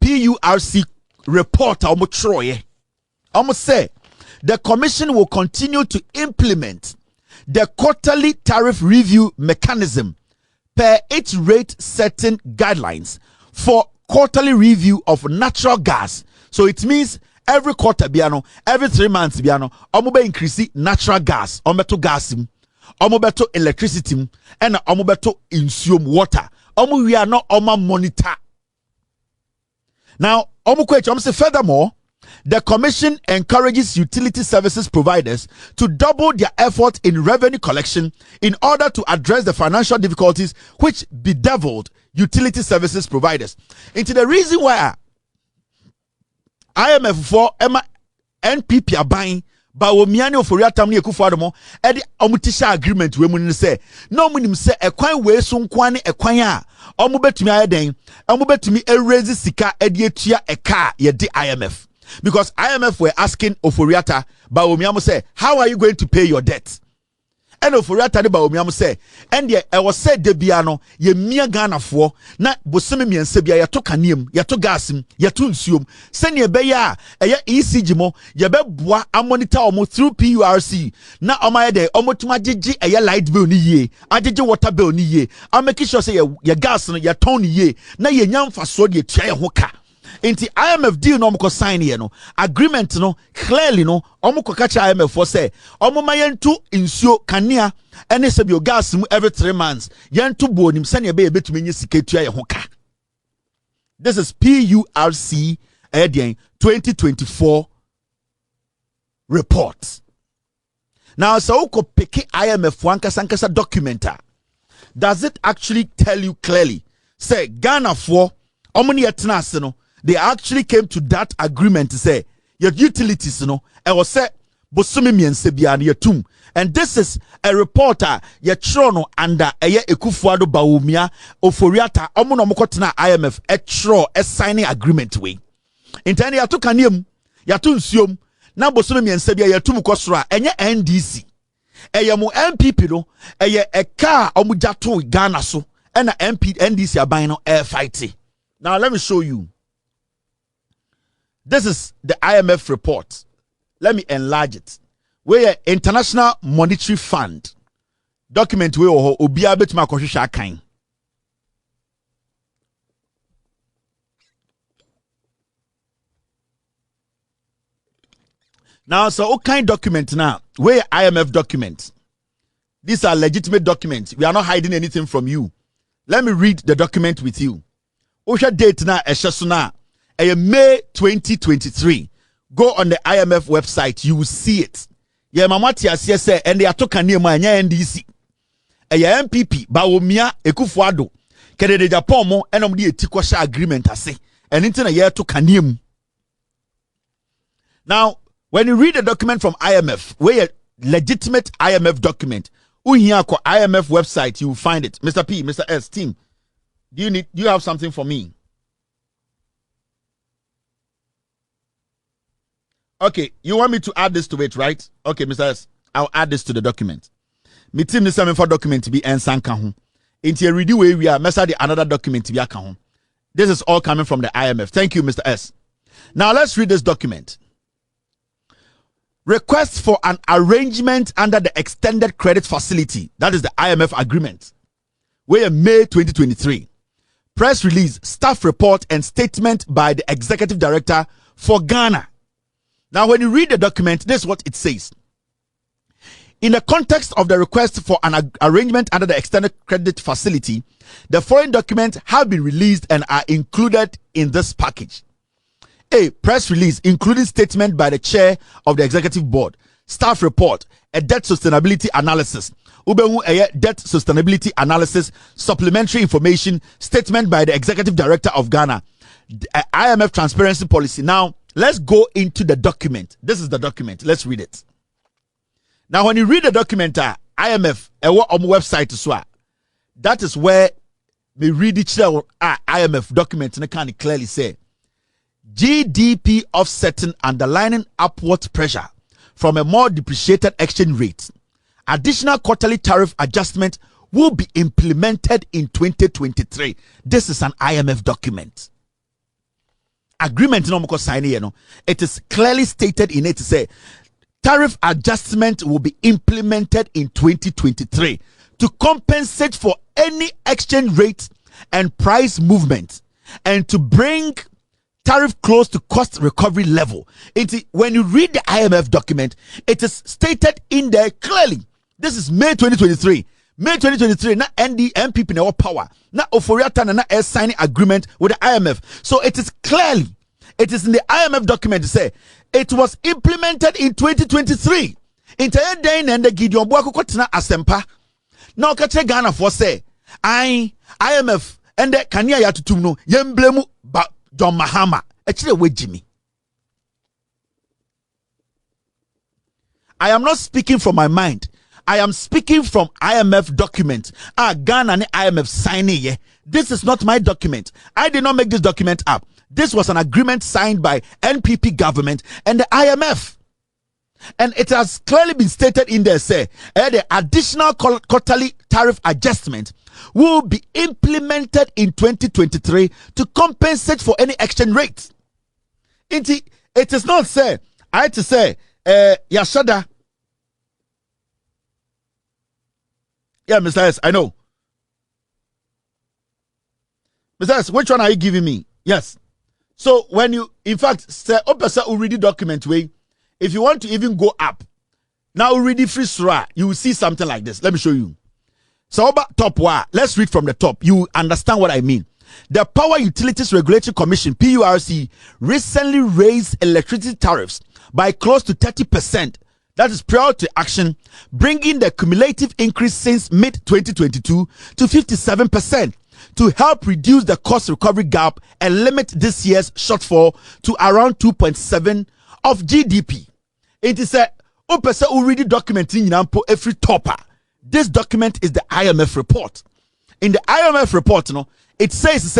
Speaker 1: PURC report. Almost say the commission will continue to implement the quarterly tariff review mechanism per its rate setting guidelines for quarterly review of natural gas. So it means every quarter biano, every 3 months biano, omobe increase natural gas, omobeto gas, omobeto electricity, and omobeto insume water. We are not monitor. Now, furthermore, the commission encourages utility services providers to double their effort in revenue collection in order to address the financial difficulties which bedeviled utility services providers. Into the reason why IMF for NPP are buying Bawomiani Oforia Tamni Ekufuadomo edi omutisha agreement we mun say no munim say ekwan we so nkwane ekwan a omubetumi ayeden omubetumi erase sika edi etua eka ye di IMF, because IMF were asking Oforiata Bawomiamo say, how are you going to pay your debt? And Oforiata de Bawomiamo say, and ye was said de biano ye mia Ghana for na bosome miense bia ye to kaniem ye to gasim ye to nsuom sene be ya eye ECG mo ye be boa amonitor omo through PURC na omaye de omotuma gigi eye light bill ni ye agigi water bill ni ye ameki sure say ye gas no ye ton ni ye na ye nyamfa so de tua ye ho ka. Inti IMF deal no mko sign here no agreement no clearly no omko kacha IMF for say omo mayentu insio kania ene se bio gas mu every 3 months yentu bonim sane be betumi nyi siketua ye ho ka. This is PURC edian 2024 report. Now so uko peke IMF wankasa documenter, does it actually tell you clearly say Ghana for omoni yetna no they actually came to that agreement to say your utilities and was said bosumi miense bia na yatum, and this is a reporter ye chrono under eye Ekufuado Bawumia Oforiata omo no mokotena IMF e chro e signing agreement we intani yato kaniem yato nsuom na bosumi miense bia yatum kosoro enye NDC eye mu NPP no eye eka omo jato Ghana so na NDC aban no air fighting. Now let me show you. This is the IMF report. Let me enlarge it. Where International Monetary Fund document we obia betima kohwehwa akan. Now so what kind document now? Where IMF documents? These are legitimate documents. We are not hiding anything from you. Let me read the document with you. Osha date na eshesuna May 2023. Go on the IMF website, you will see it. Ye mamati asese and they are talking near my NDC. NPP Bawumia Ekufuado kede de Japan mo enom de etikwasha agreement ase. And into year to kanim. Now, when you read the document from IMF, where a legitimate IMF document, uhiya ko IMF website, you will find it. Mr. P, Mr. S, team. Do you have something for me? Okay, you want me to add this to it, right? Okay, Mr. S, I'll add this to the document. Me team this for document to be ensanka ho. Into ready way we are message another document to be account. This is all coming from the IMF. Thank you, Mr. S. Now let's read this document. Request for an arrangement under the extended credit facility. That is the IMF agreement. Where May 2023. Press release, staff report, and statement by the executive director for Ghana. Now, when you read the document, this is what it says. In the context of the request for an arrangement under the extended credit facility, the following documents have been released and are included in this package. A press release, including statement by the chair of the executive board, staff report, a debt sustainability analysis, debt sustainability analysis, supplementary information, statement by the executive director of Ghana, IMF transparency policy. Now, let's go into the document. This is the document. Let's read it. Now, when you read the document, IMF, on website as well, that is where we read each IMF document and can clearly say GDP offsetting underlining upward pressure from a more depreciated exchange rate. Additional quarterly tariff adjustment will be implemented in 2023. This is an IMF document. Agreement no sign here no. It is clearly stated in it to say tariff adjustment will be implemented in 2023 to compensate for any exchange rate and price movement and to bring tariff close to cost recovery level. When you read the IMF document, it is stated in there clearly. This is May 2023. May 2023, na NPP na power. Na Oforiata na signing agreement with the IMF. So it is clearly, it is in the IMF document to say it was implemented in 2023. Entire day and the Gideon Boako Kotina Asempa. Now kache Ghana for say IMF and the Kanya Yatutumno Yemblemu ba John Mahama. Actually with Jimmy. I am not speaking from my mind. I am speaking from IMF document. Ghana and IMF signing here. This is not my document. I did not make this document up. This was an agreement signed by NPP government and the IMF. And it has clearly been stated in there, say, the additional quarterly tariff adjustment will be implemented in 2023 to compensate for any exchange rates. It is not say, I had to say, Yashada. Yeah, Mr. S, I know. Mr. S, which one are you giving me? Yes. So when you, in fact, say, already document way, if you want to even go up, now already free surah, you will see something like this. Let me show you. So about top one, let's read from the top. You understand what I mean. The Power Utilities Regulatory Commission, PURC, recently raised electricity tariffs by close to 30%. That is prior to action, bringing the cumulative increase since mid-2022 to 57% to help reduce the cost recovery gap and limit this year's shortfall to around 2.7 of GDP. It is a already documenting every topper. This document is the IMF report. In the IMF report, it says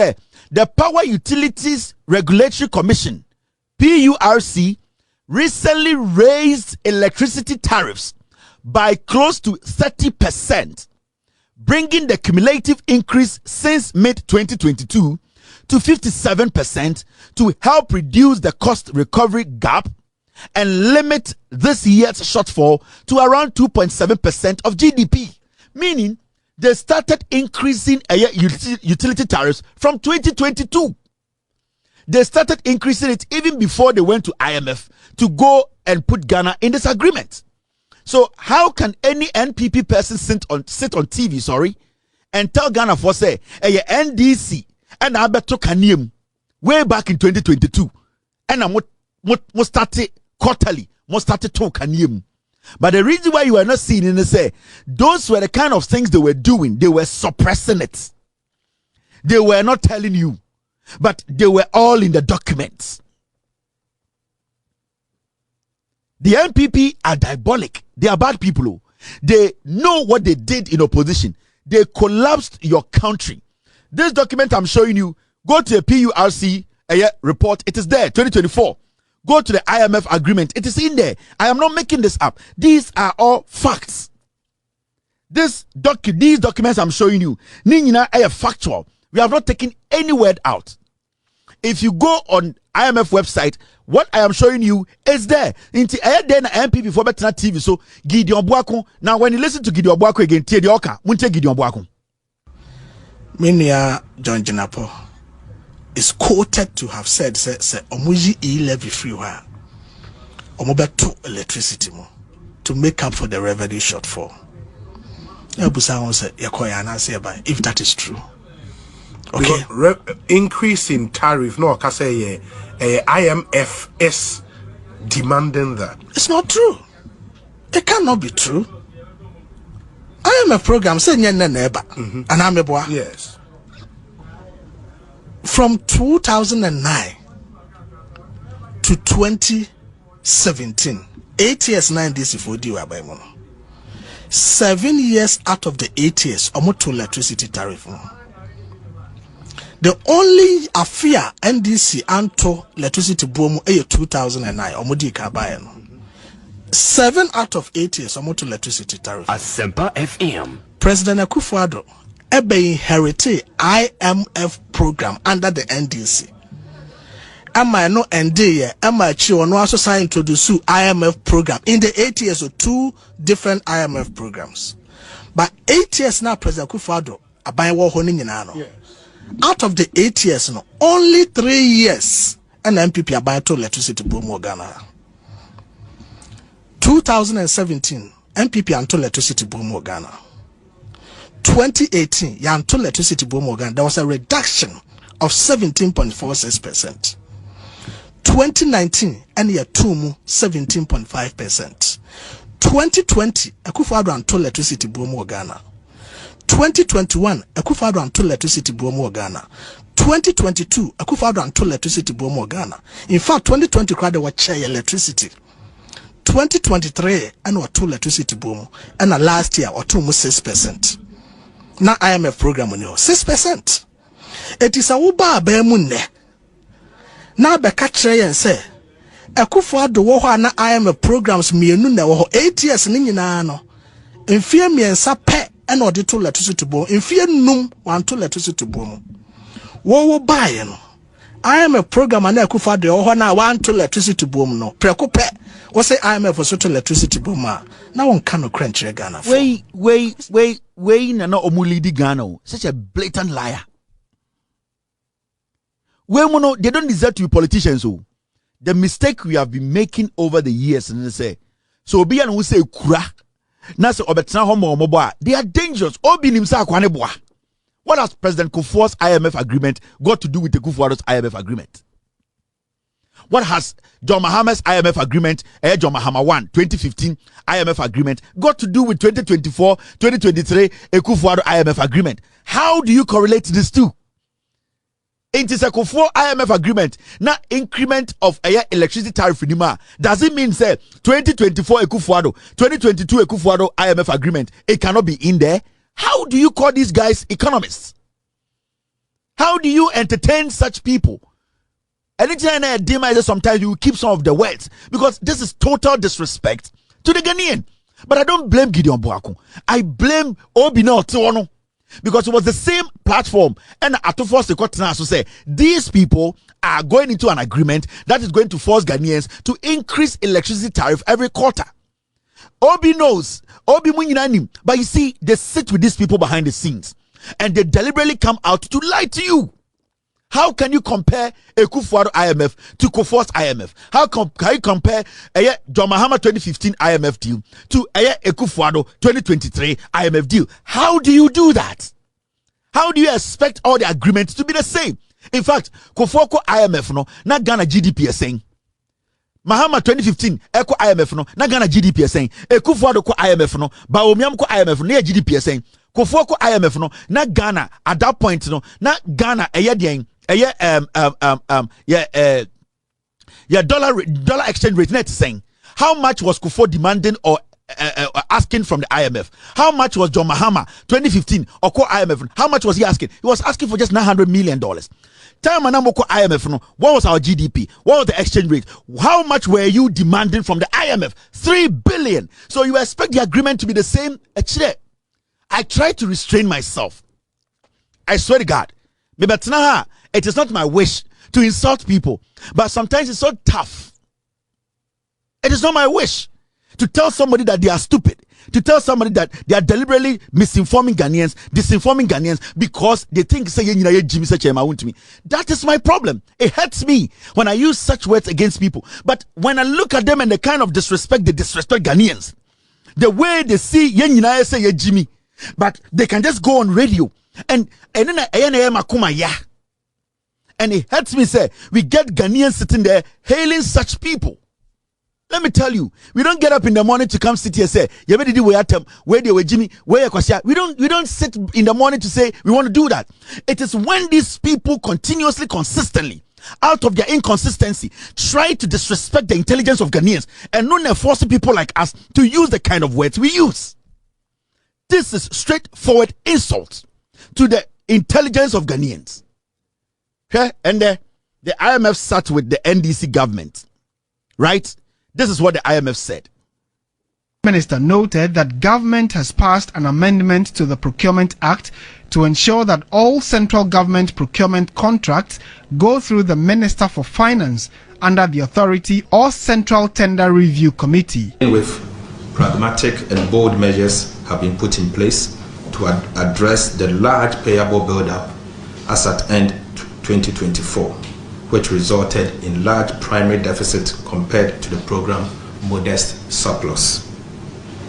Speaker 1: the Power Utilities Regulatory Commission, PURC, recently raised electricity tariffs by close to 30%, bringing the cumulative increase since mid-2022 to 57% to help reduce the cost recovery gap and limit this year's shortfall to around 2.7% of GDP. Meaning, they started increasing utility tariffs from 2022. They started increasing it even before they went to IMF to go and put Ghana in this agreement. So how can any NPP person sit on TV, and tell Ghana for say, NDC and Alberto Kanium way back in 2022, and I'm most started quarterly, most started to Kanium. But the reason why you are not seeing it is say those were the kind of things they were doing. They were suppressing it. They were not telling you. But they were all in the documents. The NPP are diabolic. They are bad people. They know what they did in opposition. They collapsed your country. This document I'm showing you, go to the PURC report. It is there, 2024. Go to the IMF agreement. It is in there. I am not making this up. These are all facts. These documents I'm showing you, Nina are factual. We have not taken any word out. If you go on IMF website, what I am showing you is there. Inti then MPP for better TV. So Gideon Boako. Now when you listen to Gideon Boako again, tie the oka. Munte Gideon Boako.
Speaker 5: Minia John Janapo is quoted to have said, say omuji levy free wa. Omobeto electricity mo to make up for the revenue shortfall. If that is true. Okay.
Speaker 6: Increase in tariff, no, I say IMF is demanding that.
Speaker 5: It's not true. It cannot be true. IMF program say neba, and I'm a boy.
Speaker 6: Yes.
Speaker 5: From 2009 to 2017, 8 years 9 days before you by mono. 7 years out of the 8 years, almost to electricity tariff. The only affair NDC anto electricity boom 2009 omodi kabaye. 7 out of 8 years almost to electricity tariff.
Speaker 8: Asempa FM.
Speaker 5: President Akufo-Addo ebe inherited IMF program under the NDC. Ama no ND, Ama Chi, no also sign introduce IMF program. In the 8 years, or 2 different IMF programs. But 8 years now, President Akufo-Addo, aban wo ho ni nyina no. Out of the 8 years, no, only 3 years, and NPP aban to electricity boom Ghana. 2017, NPP anto electricity boom Ghana. 2018, yanto electricity boom Ghana. There was a reduction of 17.46%. 2019, and year 17.5%. 2020, Akufo-Addo anto electricity boom Ghana. 2021, Akufo-Addo anto electricity boom Ghana. 2022, Akufo-Addo anto electricity boom Ghana. In fact, 2020 crowd were share electricity. 2023, and what 2 electricity boom, and last year or 6%. Now IMF program on you 6%. It is a uba bemunne. Now be catch and say, Akufo-Addo wo na IMF programs mienu na wo 8 years ni nyina no. Mfie miensa pe and odi 2 electricity boom. Mfie num 1 2 electricity boom. Wo buy no. IMF program na Akufo-Addo wo na 1 2 electricity boom no. Preko pe. What say IMF for such electricity boom? Now one cannot crunch Ghana.
Speaker 1: Wait, no omulidi Ghana. Such a blatant liar. Mono, they don't deserve to be politicians. So the mistake we have been making over the years, and they say, so be and we say kura. Now say obetna homo moboa. They are dangerous. Obi nimsa akwaneboa. What has President Kufuor's IMF agreement got to do with the Akufo-Addo's IMF agreement? What has John Mahama's IMF agreement, John Mahama 1, 2015 IMF agreement, got to do with 2024, 2023 Akufo-Addo IMF agreement? How do you correlate these two? It is a Kufuor IMF agreement. Now, increment of electricity tariff renewal. Does it mean, say, 2024 Akufo-Addo, 2022 Akufo-Addo IMF agreement, it cannot be in there? How do you call these guys economists? How do you entertain such people? Anytime I demand, sometimes you keep some of the words because this is total disrespect to the Ghanaian. But I don't blame Gideon Boaku. I blame Obino Tiono because it was the same platform and Atufos the Kotana to say these people are going into an agreement that is going to force Ghanaians to increase electricity tariff every quarter. Obi knows, Obi Munyinanim, but you see, they sit with these people behind the scenes and they deliberately come out to lie to you. How can you compare Akufo-Addo IMF to Kufuor's IMF? How can you compare John Mahama 2015 IMF deal to Akufo-Addo 2023 IMF deal? How do you do that? How do you expect all the agreements to be the same? In fact, Kufuor IMF no, na Ghana GDP is saying. Mahama 2015 Eko IMF no, na Ghana GDP is saying. Akufo-Addo IMF no, Bawumia GDP no, GDP is saying. Kufuor IMF no, na Ghana at that point no, na Ghana dollar exchange rate net saying how much was Kufuor demanding or asking from the IMF? How much was John Mahama 2015 or IMF? How much was he asking? He was asking for just $900 million. Time Manamoko IMF no, what was our GDP? What was the exchange rate? How much were you demanding from the IMF? 3 billion. So you expect the agreement to be the same? I try to restrain myself. I swear to God. It is not my wish to insult people, but sometimes it's so tough. It is not my wish to tell somebody that they are stupid, to tell somebody that they are deliberately misinforming Ghanaians, disinforming Ghanaians because they think say me. That is my problem. It hurts me when I use such words against people. But when I look at them and the kind of disrespect they disrespect Ghanaians, the way they see say Jimmy, but they can just go on radio and then and it hurts me say we get Ghanaians sitting there hailing such people. Let me tell you, we don't get up in the morning to come sit here and say, where they were Jimmy, where you we don't sit in the morning to say we want to do that. It is when these people continuously, consistently, out of their inconsistency, try to disrespect the intelligence of Ghanaians and not forcing people like us to use the kind of words we use. This is straightforward insult to the intelligence of Ghanaians. Okay? And the IMF sat with the NDC government, right? This is what the IMF said.
Speaker 8: The Minister noted that government has passed an amendment to the Procurement Act to ensure that all central government procurement contracts go through the Minister for Finance under the authority or Central Tender Review Committee.
Speaker 9: With pragmatic and bold measures have been put in place to address the large payable buildup as at end 2024, which resulted in large primary deficit compared to the program modest surplus.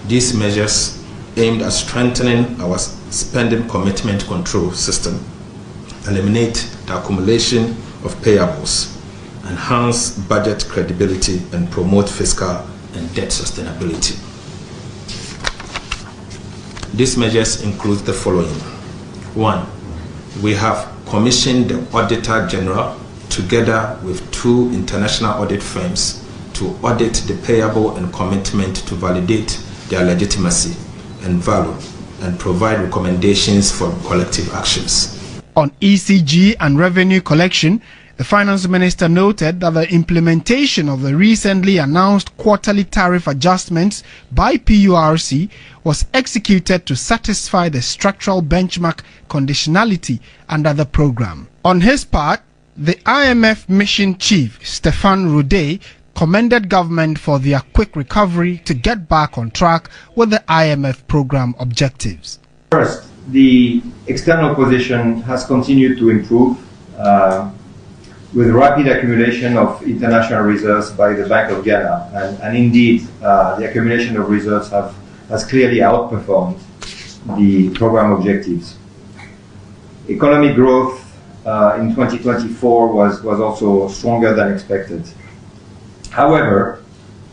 Speaker 9: These measures aimed at strengthening our spending commitment control system, eliminate the accumulation of payables, enhance budget credibility, and promote fiscal and debt sustainability. These measures include the following. 1. We have commissioned the Auditor General together with 2 international audit firms to audit the payable and commitment to validate their legitimacy and value and provide recommendations for collective actions.
Speaker 8: On ECG and revenue collection, the Finance Minister noted that the implementation of the recently announced quarterly tariff adjustments by PURC was executed to satisfy the structural benchmark conditionality under the program. On his part, the IMF Mission Chief, Stefan Rode, commended government for their quick recovery to get back on track with the IMF program objectives.
Speaker 10: First, the external position has continued to improve with rapid accumulation of international reserves by the Bank of Ghana, and indeed the accumulation of reserves has clearly outperformed the program objectives. Economic growth in 2024 was also stronger than expected. However,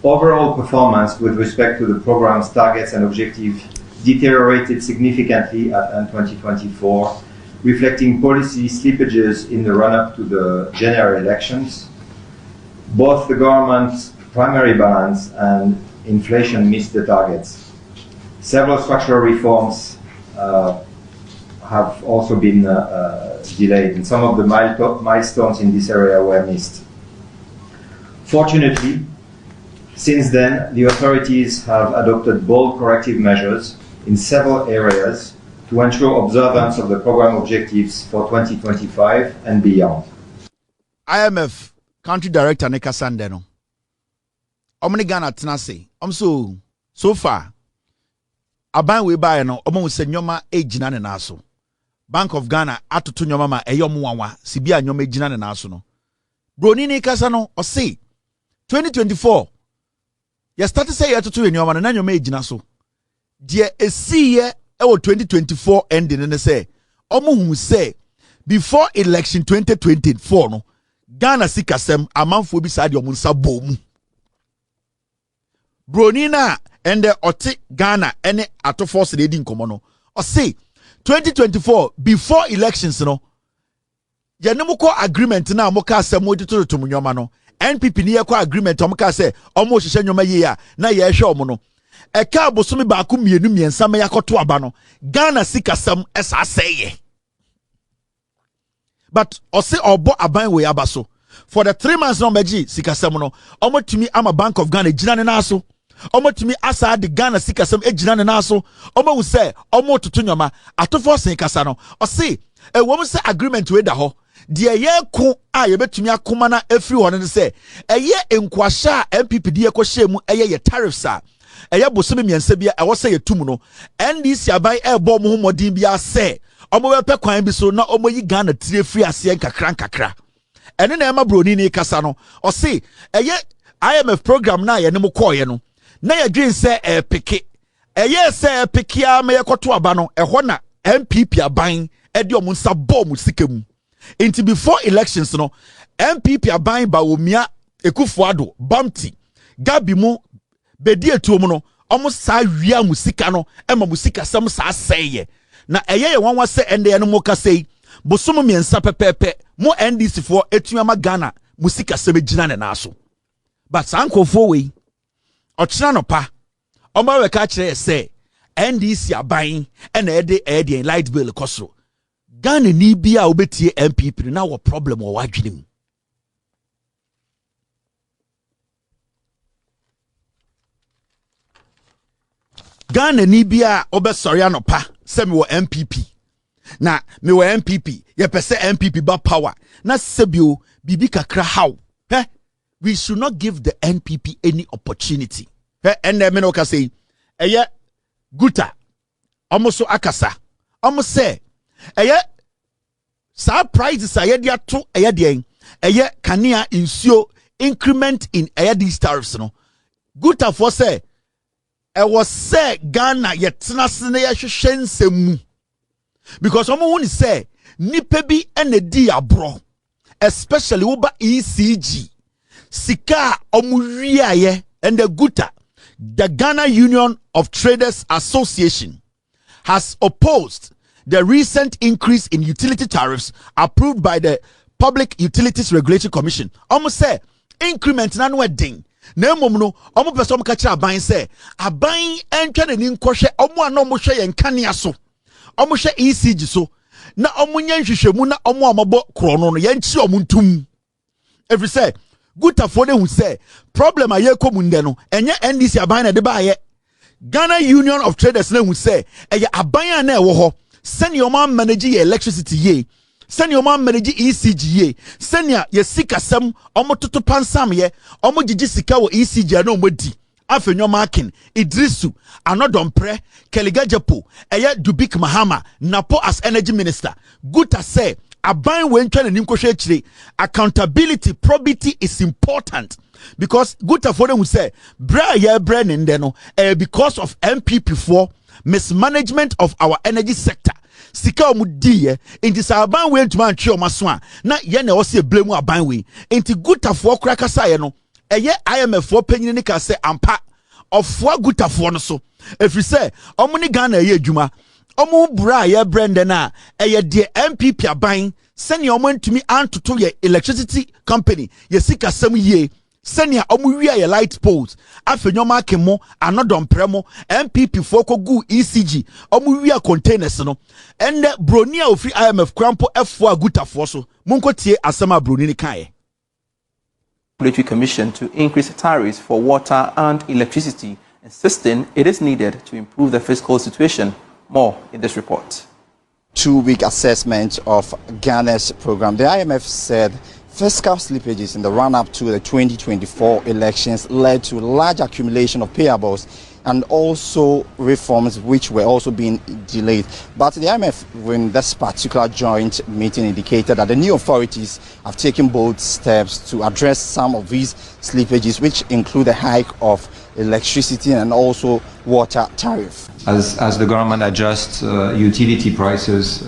Speaker 10: overall performance with respect to the program's targets and objectives deteriorated significantly in 2024, reflecting policy slippages in the run-up to the general elections. Both the government's primary balance and inflation missed the targets. Several structural reforms have also been delayed, and some of the milestones in this area were missed. Fortunately, since then, the authorities have adopted bold corrective measures in several areas to ensure observance of the program objectives for 2025 and beyond.
Speaker 1: IMF Country Director Nika Sandeno. Omni Ghana Tenase. So far. Aban we buy no omo se nyoma ejina ne naso. Bank of Ghana atoto nyoma ma eyom wanwa sibia nyoma ejina ne naso no. Broni ni kasa no o say 2024 ya start say ya atoto nyoma na nyoma ejina so. Die esiye ewo 2024 ending ne say omo hu say before election 2024 no Ghana sikasem amanfo bi sa de omo nsa bomu. Broni na ende oti Ghana ene ato force de di nkomo no o say 2024 before elections no yenemuko agreement na amoka asem odito to nyoma no NPP ni yakwa agreement amoka say omo hihye nyoma yi a na ye hwe omo no eka abosomi ba ku mienu miensa me yakoto aba no Ghana sikasem esa seye. But ose obo aban we abaso for the 3 months no meji sikasem no omo tumi ama Bank of Ghana gina ne na so omo tumi asa de Ghana sikasem ejina ne na so omo wu se omo tutu nyoma atofo sen kasa no ose wo se agreement we da ho de ye ku a ye betumi akoma na afri ho ne se eye enkwahya NPP de ye ko hye mu eye ye tariffs a eye bosomi miensa bia e wo se ye tum no NDC aban e bo mo homodin bia se omo we pe kwan bi so na omo yi Ghana tire free ase nkakra ene na ema broni ni kasa no ose eye IMF program na ye ne mo koye no na ye dream say peke eye say pekia me yekoto aba no eho na NPP aban e de omo nsa bom sikemu into before elections no NPP aban ba omia Ekufuado Bamti Gabi mu bedi etuom no omo sa wia musika no ema musika sam sa seye na eye ye wanwa se ende ye no mo kasei bosom miensa pepepe mo NDC for etuama Ghana musika sem gina ne naso but sankofo we ochina no pa omo we ka kire se NDC aban ena ede light bill kosoro Ghana ni bia obetie NPP na wo problem wo wadwene mu Ghana ni bia obesori anopa se me wo NPP na me wɔ NPP ye pese NPP ba power na sebio bibi kakra how we should not give the NPP any opportunity and me no ka say eye guta almost so akasa almost say eye surprises aye dia to eye den eye kanea insuo increment in eye these tariffs no guta for say was say Ghana yetena sene ya hwehwe nsemu because omo woni say nipa bi ene di abro especially uba ECG sika omo wiaye and the guta the Ghana Union of Traders Association has opposed the recent increase in utility tariffs approved by the Public Utilities Regulatory Commission. Omo say increment na no edin na emom no omo pese omo ka kira aban say aban entwa nani nkɔhwɛ omo ana omo hwɛ yen kanea so omo hwɛ ECG so na omo nya nhwehwɛmu na omo amabɔ krono no yen chi omo ntum every say gutafo de hu say problem aye komunde no enye NDC aban na de ba aye Ghana Union of Traders na hu say eye aban na ewo ho senior omo manage electricity ye senior omo manage ECG ye senior ye sikasem omo toto pansam ye omo gigi sika wo ECG na omo di afenyo marking Idrisu anodompre Keligajepo eye Dubik Mahama Napo as energy minister Guta say aban we ntwa nanim kohwe akire accountability probity is important because Guta for them say bra ye bra nde no because of NPP for mismanagement of our energy sector sika omudie inti sa aban we ntuma ntwe omaso a na ye na wose blame aban we inti Guta for kra kasa ye no eye IMF for panyin ni ka say ampa ofwa Guta for no so efri say omo ni Ghana ye adwuma omo bra ye brand na eye de NPP aban senior omo ntumi antoto ye electricity company ye sika sam ye senior omo wi ye light poles afenyo akemo anodompremo NPP for ko gu ECG omo wi containers no and broni a ofri IMF krampo F4 Guta for so munko tie asema broni ni kan
Speaker 11: Regulatory Commission to increase tariffs for water and electricity, insisting it is needed to improve the fiscal situation. More in this report.
Speaker 12: 2-week assessment of Ghana's program. The IMF said fiscal slippages in the run-up to the 2024 elections led to large accumulation of payables and also reforms which were also being delayed. But the IMF, in this particular joint meeting, indicated that the new authorities have taken bold steps to address some of these slippages, which include the hike of electricity and also water tariff.
Speaker 10: As the government adjusts utility prices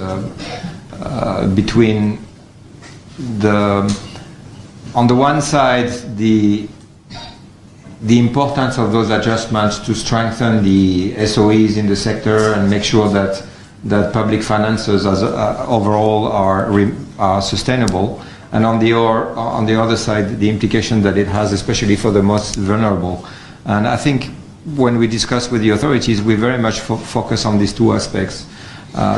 Speaker 10: between on the one side, the importance of those adjustments to strengthen the SOEs in the sector and make sure that public finances overall are sustainable, and on the other side, the implication that it has, especially for the most vulnerable. And I think when we discuss with the authorities, we very much focus on these two aspects.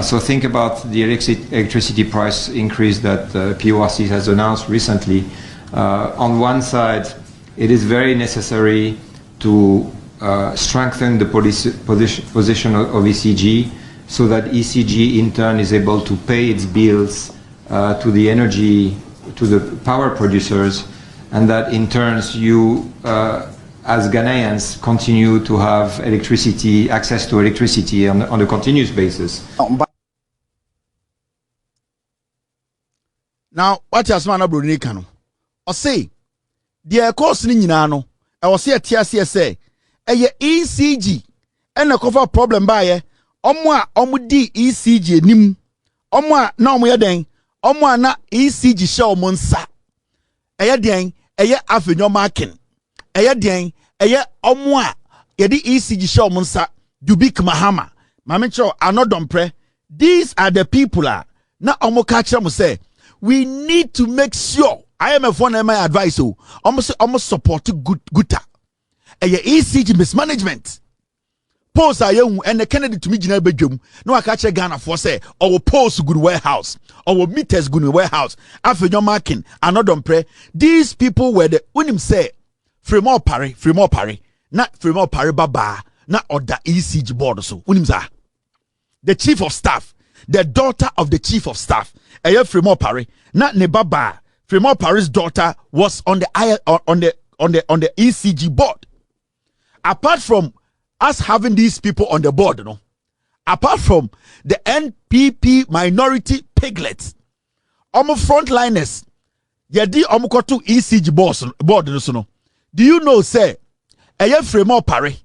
Speaker 10: So think about the electricity price increase that PORC has announced recently. On one side, it is very necessary to strengthen the position of ECG so that ECG in turn is able to pay its bills to the power producers, and that in turn you as Ghanaians continue to have access to electricity on a continuous basis.
Speaker 1: Now, what has man Bruni Kano? Or say, the course ni nyina no, I was here TSC say, ECG, and a cover problem by omu di ECG nim, omwa na omu yaden, omwa na ECG show monsa. Den, afenyo marking. Den, omwa, yedi ECG show monsa, Dubik Mahama, Mamicho, anodompre. These are the people na omu kacha say, we need to make sure. IMF one my advice almost support Guta. ECG mismanagement. Post and the Kennedy to me General Bedroom. No I catch a Ghana for say our post good warehouse, our meters good warehouse. After your marking, another pray. These people were the when him say free more pari, not free more pari baba, not or the ECG board so. When him say the chief of staff, the daughter of the chief of staff. Fremont Parry, not Nebaba. Fremont Parry's daughter was on the ECG board. Apart from us having these people on the board, apart from the NPP minority piglets, frontliners, yadi to ECG board, do you know, say, Fremont Parry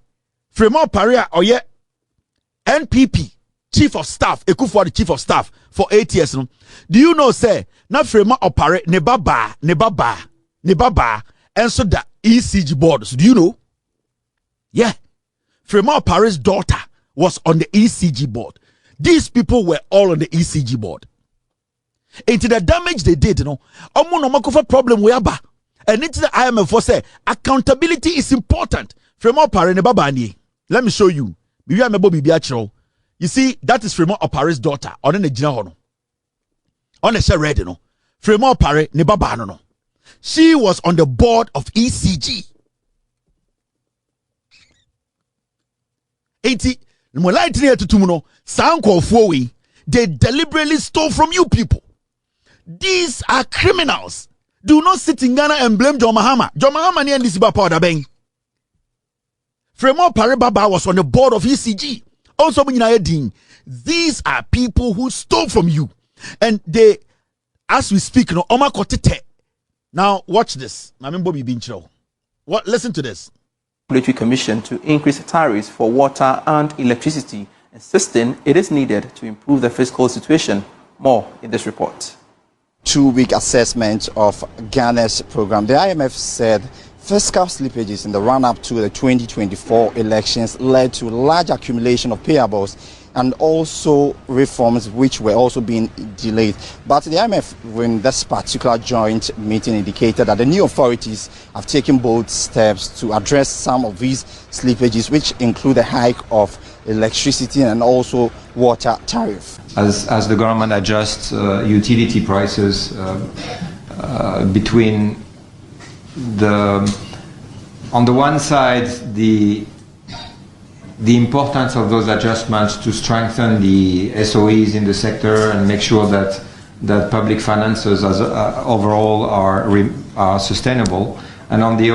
Speaker 1: or NPP chief of staff, Ekufuor the chief of staff for 8 years. Do you know, say, na Fremont Parry nebaba, and so the ECG board. So do you know? Yeah. Fremont Parry's daughter was on the ECG board. These people were all on the ECG board. Into the damage they did, no problem we have. And into the IMF for say accountability is important. Fremont Parry nebaba ni. Let me show you. You see, that is Fremont Parry's daughter. On the Jina on the share red, Fremont Parry nebaba no. She was on the board of ECG. 80 they deliberately stole from you people. These are criminals. Do not sit in Ghana and blame John Mahama. John Mahama ni this powder bang. Fremont Parry Baba was on the board of ECG. Also, these are people who stole from you, and they, as we speak, now watch this. What? Listen to this.
Speaker 11: Regulatory Commission to increase tariffs for water and electricity, insisting it is needed to improve the fiscal situation. More in this report.
Speaker 12: 2-week assessment of Ghana's program. The IMF said fiscal slippages in the run-up to the 2024 elections led to large accumulation of payables and also reforms which were also being delayed. But the IMF, in this particular joint meeting, indicated that the new authorities have taken bold steps to address some of these slippages, which include the hike of electricity and also water tariff.
Speaker 10: As the government adjusts utility prices between on the one side, the importance of those adjustments to strengthen the SOEs in the sector and make sure that public finances as overall are sustainable, and on the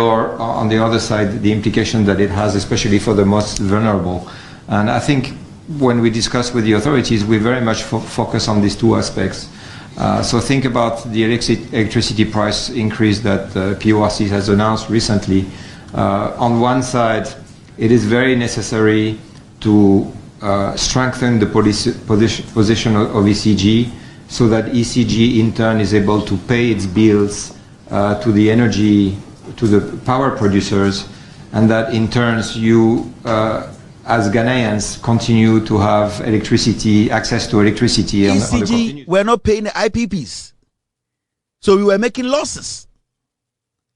Speaker 10: other side, the implication that it has, especially for the most vulnerable. And I think when we discuss with the authorities, we very much focus on these two aspects. So think about the electricity price increase that PORC has announced recently. On one side, it is very necessary to strengthen the position of ECG so that ECG in turn is able to pay its bills to the power producers, and that in turn you as Ghanaians continue to have access to electricity.
Speaker 1: ECG were not paying the IPPs, so we were making losses.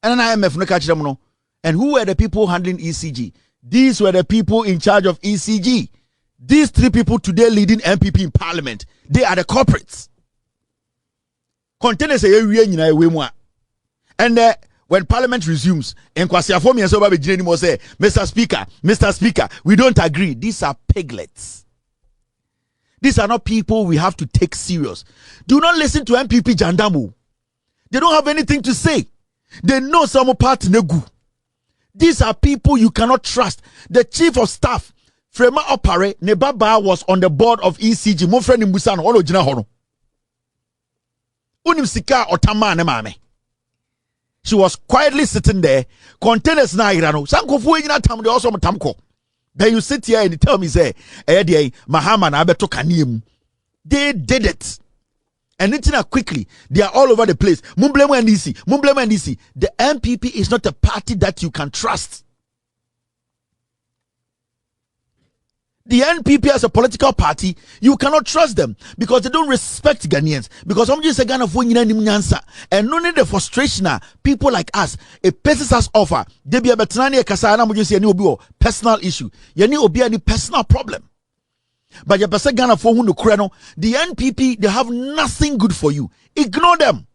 Speaker 1: And then IMF no catch them no. And who were the people handling ECG? These were the people in charge of ECG. These three people today leading NPP in parliament. They are the corporates. Containers and when parliament resumes, and say, Mr. Speaker, we don't agree. These are piglets. These are not people we have to take serious. Do not listen to NPP Jandam. They don't have anything to say. They know some part negu. These are people you cannot trust. The chief of staff, Fremont Parry nebaba, was on the board of ECG. Mon friend Mbusan, all ojina hono. Unim sika otama ne mame. She was quietly sitting there. Containers na irano. Sanko fu ejina tam de also tamko. Then you sit here and you tell me say, Mahama na abeto kaniem. They did it. And it's not quickly. They are all over the place. Mumblemo and DC. The NPP is not a party that you can trust. The NPP as a political party, you cannot trust them because they don't respect Ghanaians. Because some just say Ghana for nyansa, and only the frustration people like us, it pisses us off. They be a betanani kasana mujo say any personal issue. Yani obi any personal problem. But you person Ghana for who no kreno, the NPP, they have nothing good for you. Ignore them.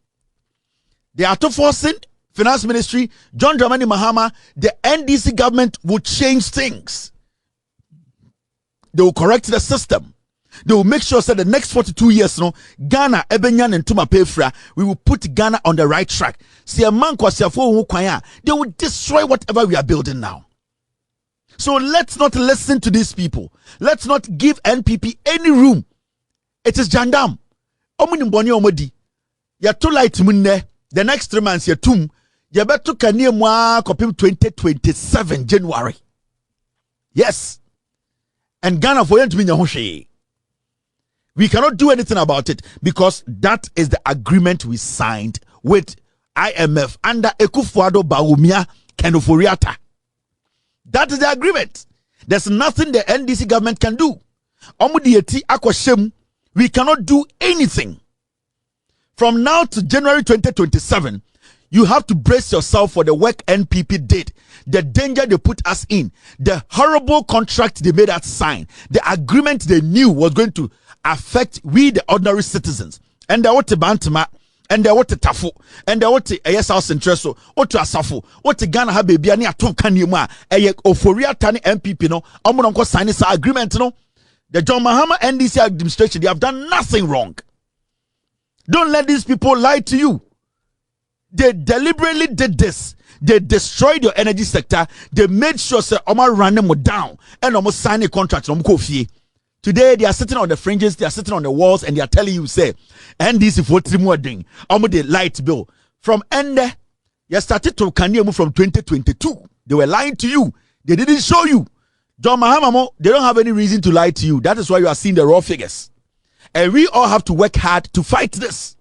Speaker 1: They are to forcing Finance Ministry, John Dramani Mahama, the NDC government will change things. They will correct the system. They will make sure that the next 42 years, no, Ghana, Ebenyan and Tuma Pefra, we will put Ghana on the right track. See a man, they will destroy whatever we are building now. So let's not listen to these people. Let's not give NPP any room. It is Jandam. Omunimboni omodi. Ya too light munne. The next 3 months ya tum. Ya betu kanye mwa kopim 2027 January. Yes. And Ghana for yen to be. We cannot do anything about it because that is the agreement we signed with IMF under Ekufuado Bawumia Kenoforiata. That is the agreement. There's nothing the NDC government can do. Omudieti akwashem, we cannot do anything. From now to January 2027, you have to brace yourself for the work NPP did, the danger they put us in, the horrible contract they made us sign, the agreement they knew was going to affect we the ordinary citizens. And they want to bantama, and they want to tafu, and they want to house interest, or to asafu, or to Ghana have baby ani atom kanima, Ophoria Tani NPP no, Amunonko sign this agreement no. The John Mahama NDC administration, they have done nothing wrong. Don't let these people lie to you. They deliberately did this. They destroyed your energy sector. They made sure say Oma ran them down and almost sign a contract. Today they are sitting on the fringes, they are sitting on the walls, and they are telling you say, NDC for 3 more thing. The light bill from Ende. You started to Kanyemu from 2022. They were lying to you. They didn't show you. John Mahama, they don't have any reason to lie to you. That is why you are seeing the raw figures. And we all have to work hard to fight this.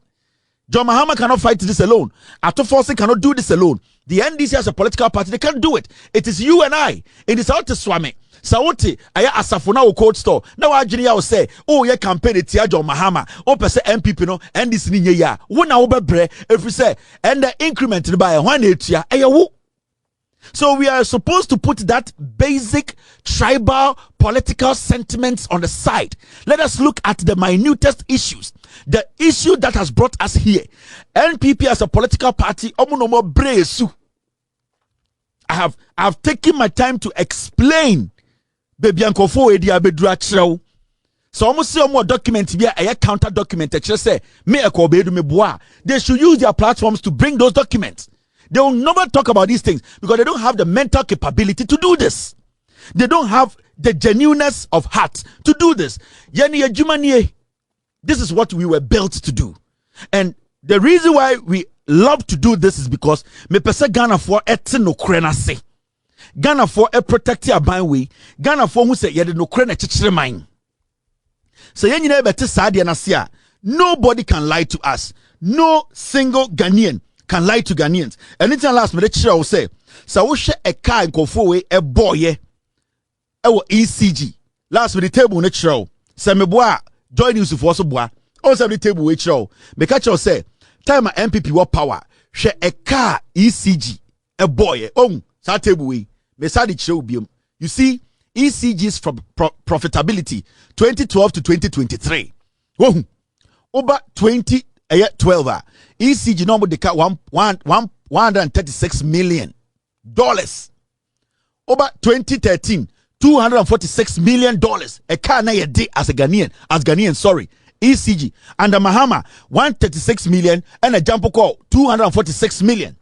Speaker 1: John Mahama cannot fight this alone. Atoforce cannot do this alone. The NDC as a political party, they can't do it. It is you and I. It is out to Swami. Sawoti, aya asafuna o cold store. Now Ajini will say, oh, ye campaign it John Mahama. Oh, per se MPP no, NDC ni ya. Wuna obebre, if we say, and the increment by 180 aya. So we are supposed to put that basic tribal political sentiments on the side. Let us look at the minutest issues. The issue that has brought us here. NPP as a political party, I have taken my time to explain. Baby Ankofo edi abedura chrew. So almost see more document be a counter document say me ekobedu me boa. They should use their platforms to bring those documents. They will never talk about these things because they don't have the mental capability to do this. They don't have the genuineness of heart to do this. This is what we were built to do. And the reason why we love to do this is because me pese Ghana for etino krenase. Ghana for a protect your banwe. Ghana for who say yede no krena chichire mine. So yenye bete sadia nasia. Nobody can lie to us. No single Ghanaian can lie to Ghanaians. Anything last me the will say, so we share a car in Kofowe a boy our ECG. Last with the table ne chiro. Say me boa join news for so boa. Also the table we chiro. Me catch you say time a MPP what power. Share a car ECG a boy. Sa table we. Me sa the chiro biom. You see ECG's from profitability 2012 to 2023. Over 2012 ECG number de cut $136 million. Over 2013, $246 million. A car na day as Ghanaian, sorry. ECG and the Mahama 136 million and a jump call 246 million.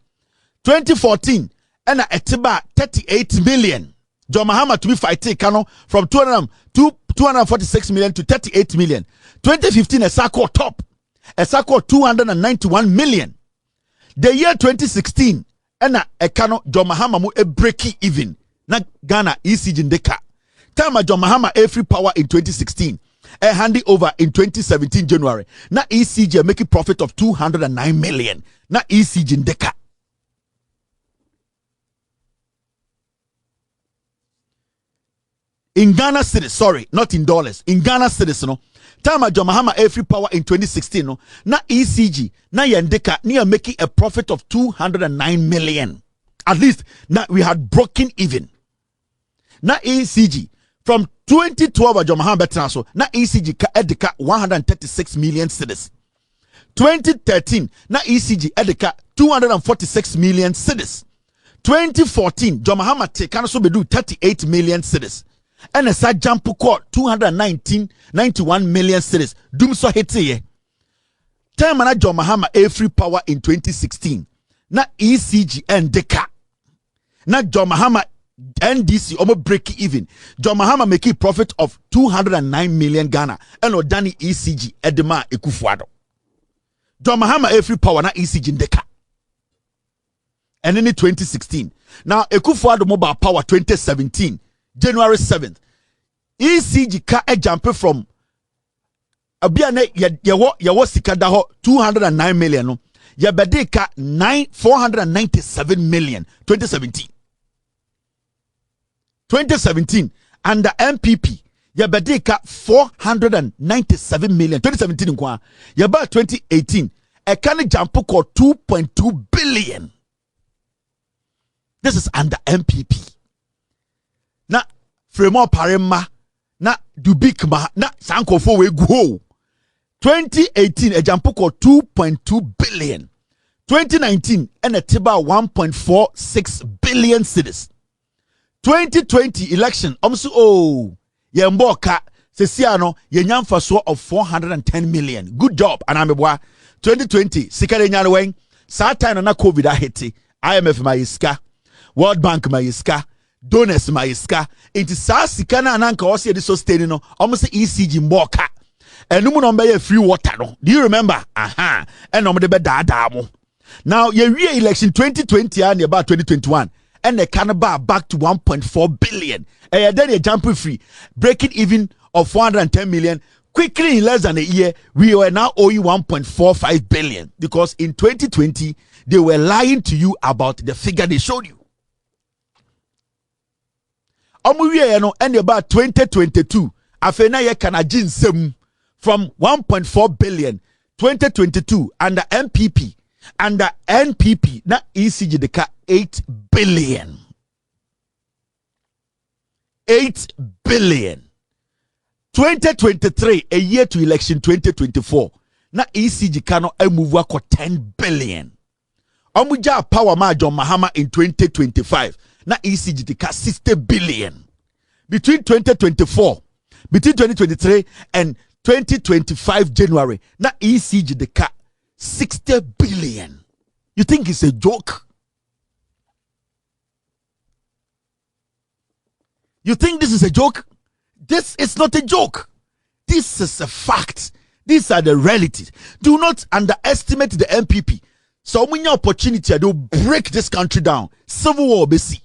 Speaker 1: 2014 and a Etiba 38 million. John Mahama to be fighting Kano from 246 million to 38 million. 2015 a Sako top. A Sako 291 million. The year 2016 and a Kano John Mahama mu a breaking even. Na Ghana ECG ndeka. Time John Mahama a free power in 2016. A handy over in 2017 January. Na ECG make a profit of 209 million. Na ECG ndeka. In Ghana cedis, sorry, not in dollars. In Ghana cedis, no. Time John Mahama a free power in 2016, no. Na ECG, na yendeka, near making a profit of 209 million. At least, now we had broken even. Na ECG from 2012 John Mahama better so. Na ECG ka edeka 136 million cedis. 2013, na ECG edeka 246 million cedis. 2014, John Mahama take can also be do 38 million cedis. and a sad jump court 291 million cedis. Doom so hit ye. Time na John Mahama a free power in 2016. Na ECG and Deka. Na John Mahama NDC almost break even. John Mahama make a profit of 209 million Ghana and Odani ECG Edema Ekufuado. John Mahama a free power na ECG Deka. And then in 2016. Now Ekufuado mobile power 2017 January 7th. ECG ka a jump from Abiane yawo sikada ho 209 million no. Yabedeka 497 million 2017. 2017 under NPP Yabedeka 497 million 2017 nkwa. Yaba 2018 a can jump ko 2.2 billion. This is under MPP. Na Fremo Parema na Dubikma na Sankofo we go. 2018 a jump ko 2.2 billion. 2019 and a tiba 1.46 billion cedis. 2020 election yemboka sesiano yenyamfa so of 410 million. Good job anamebwa. 2020 sikare nyane wen sa time na COVID ahete IMF mayiska World Bank mayiska donors mayiska inti sa sika na ananka wose de sustain no almost ECG mboka enum no be free water no. Do you remember? Aha. Enom de be daadaa mo. Now ye election 2020 and about 2021 and the canaba back to 1.4 billion. And then a jump free, breaking even of 410 million. Quickly in less than a year, we were now owing 1.45 billion because in 2020 they were lying to you about the figure they showed you. And about 2022, afena ye kanajin sem from 1.4 billion 2022 under MPP. Under NPP, na ECG deka 8 billion. 8 billion. 2023, a year to election 2024. Na ECG kano move wako 10 billion. Omuja power ma John Mahama in 2025. Na ECG deka 60 billion. Between 2023 and 2025 January, na ECG deka 60 billion. You think it's a joke? You think this is a joke? This is not a joke. This is a fact. These are the realities. Do not underestimate the MPP. So when your opportunity to break this country down, civil war BC.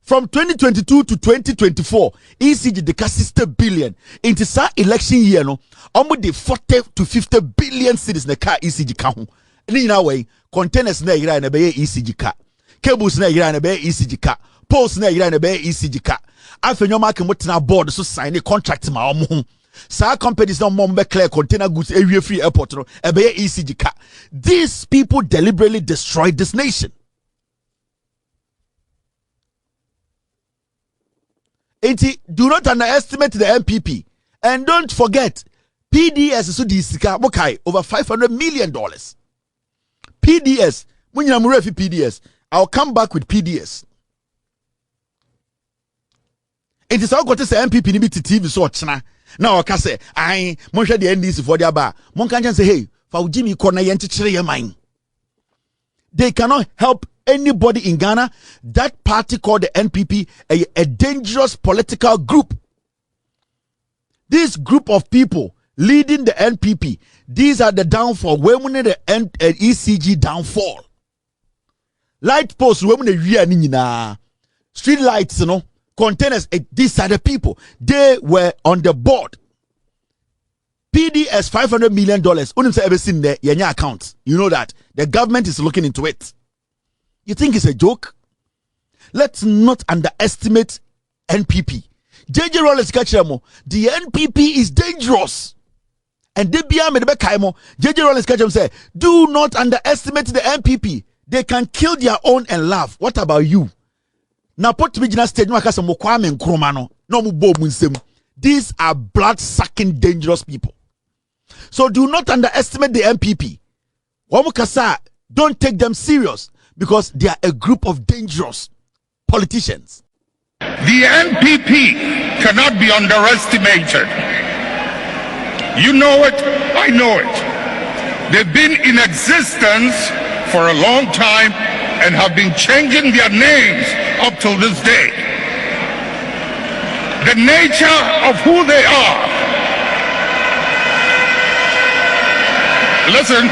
Speaker 1: From 2022 to 2024, ECG the 60 billion. Into sa election year no, almost the 40 to 50 billion cedis na car ECG ka ho. Ni na way containers na ira na be ECG ka. Cables na ira na be ECG ka. Poles na ira na be ECG ka. Afenyo market motena board so sign a contract ma omo. Sa companies no more be clear container goods area free airport no e be ECG ka. These people deliberately destroyed this nation. Do not underestimate the MPP. And don't forget, PDS is over $500 million. PDS, when you are PDS, I'll come back with PDS. It is all got to say MPP need to TV so chna. Now I can say, I Monsha the NDC for their bar. Monkan say, hey, for Jimmy Corner Yanti your mind. They cannot help anybody in Ghana. That party called the NPP a dangerous political group. This group of people leading the NPP, these are the downfall. When we need the ECG downfall. Light posts, when we street lights, you know, containers, these are the people. They were on the board. PDS $500 million. Unim say ever seen the Yenya account. You know that. The government is looking into it. You think it's a joke? Let's not underestimate NPP. JJ Rollins Kachamo, the NPP is dangerous. And JJ Rollins Kachamo say, do not underestimate the NPP. They can kill their own and laugh. What about you? Now put me in a stage these are blood-sucking dangerous people. So do not underestimate the MPP. Don't take them serious because they are a group of dangerous politicians.
Speaker 13: The NPP cannot be underestimated. You know it, I know it. They've been in existence for a long time and have been changing their names up till this day. The nature of who they are. Listen.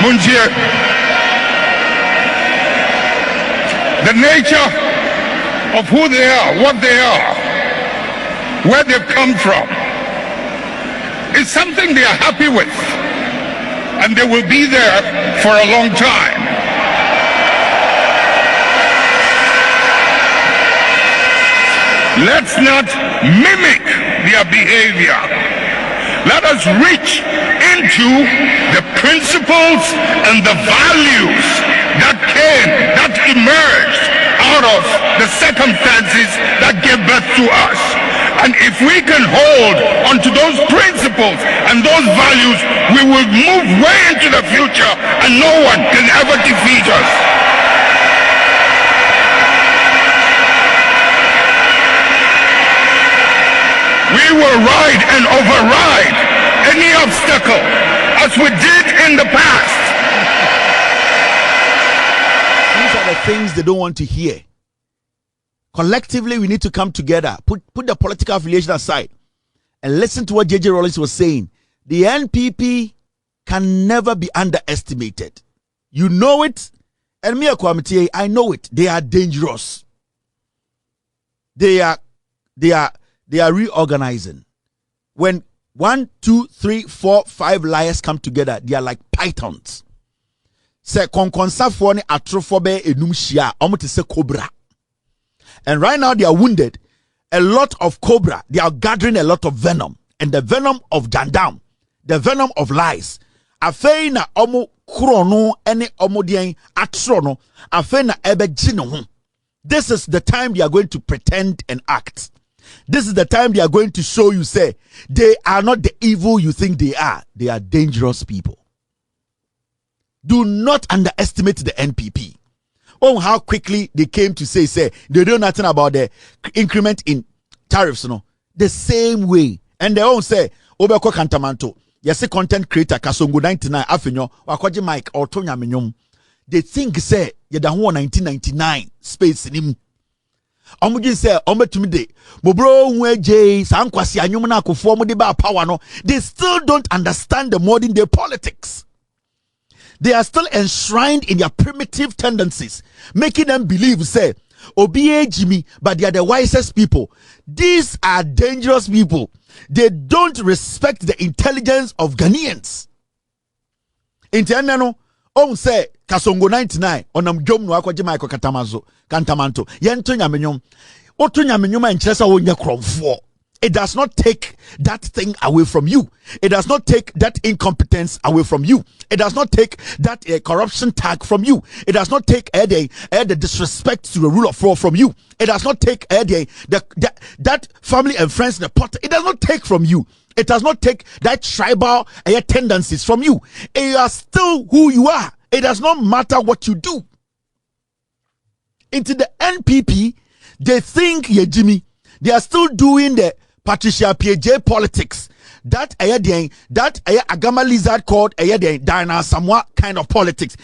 Speaker 13: Munjir. The nature of who they are, what they are, where they've come from, is something they are happy with, and they will be there for a long time. Let's not mimic their behavior. Let us reach into the principles and the values that emerged out of the circumstances that gave birth to us. And if we can hold onto those principles and those values, we will move way into the future and no one can ever defeat us. We will ride and override any obstacle as we did in the past.
Speaker 1: These are the things they don't want to hear. Collectively, we need to come together, put the political affiliation aside, and listen to what J.J. Rawlings was saying. The NPP can never be underestimated. You know it, and me, Kwamiti, I know it. They are dangerous. They are reorganizing. When 1, 2, 3, 4, 5 liars come together, they are like pythons. Se konkonsafo ne atrofobe enum hia, omo te se cobra. And right now they are wounded. A lot of cobra, they are gathering a lot of venom. And the venom of Jandam, the venom of lies. Afei na omo krono ene omo dien atrono, afei na ebe gino. This is the time they are going to pretend and act. This is the time they are going to show you, say, they are not the evil you think they are. They are dangerous people. Do not underestimate the NPP. Oh, how quickly they came to say they know nothing about the increment in tariffs, no. The same way. And they all say, Obeko Kantamanto, yes, content creator, Kasongo 99, Afinyo, Wakoji Mike, or Tonya Minyum. They think, say, Yadahu 1999, space in him. Omujin say, Ometumide, Bobro Weje, Sankwasi, Anyumana, Kufomo de Ba Power, no. They still don't understand the modern day politics. They are still enshrined in their primitive tendencies, making them believe, say, Obiye Jimmy, but they are the wisest people. These are dangerous people. They don't respect the intelligence of Ghanaians. Internano, on say, Kasongo 99, onam jom no akwaji Michael Kantamanto, Yento Nyamenyom, Oto Nyamenyoma and Chesa Wonya Kromfo. It does not take that thing away from you. It does not take that incompetence away from you. It does not take that corruption tag from you. It does not take the disrespect to the rule of law from you. It does not take that family and friends in the pot. It does not take from you. It does not take that tribal tendencies from you. You are still who you are. It does not matter what you do. Into the NPP, they think Jimmy. They are still doing the Patricia PJ politics. That agama lizard called Dina Samoa kind of politics.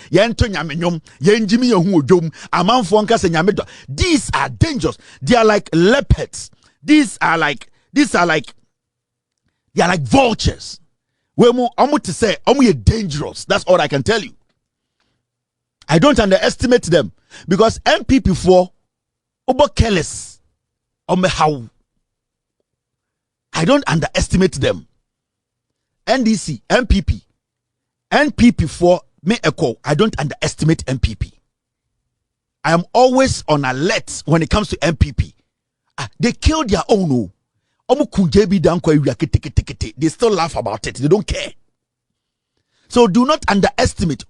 Speaker 1: These are dangerous. They are like leopards. They are like vultures. We're dangerous. That's all I can tell you. I don't underestimate them because NPP for Obo careless. How I don't underestimate them. NDC, NPP for me echo. I don't underestimate NPP. I am always on alert when it comes to NPP. They killed their own. They still laugh about it. They don't care. So do not underestimate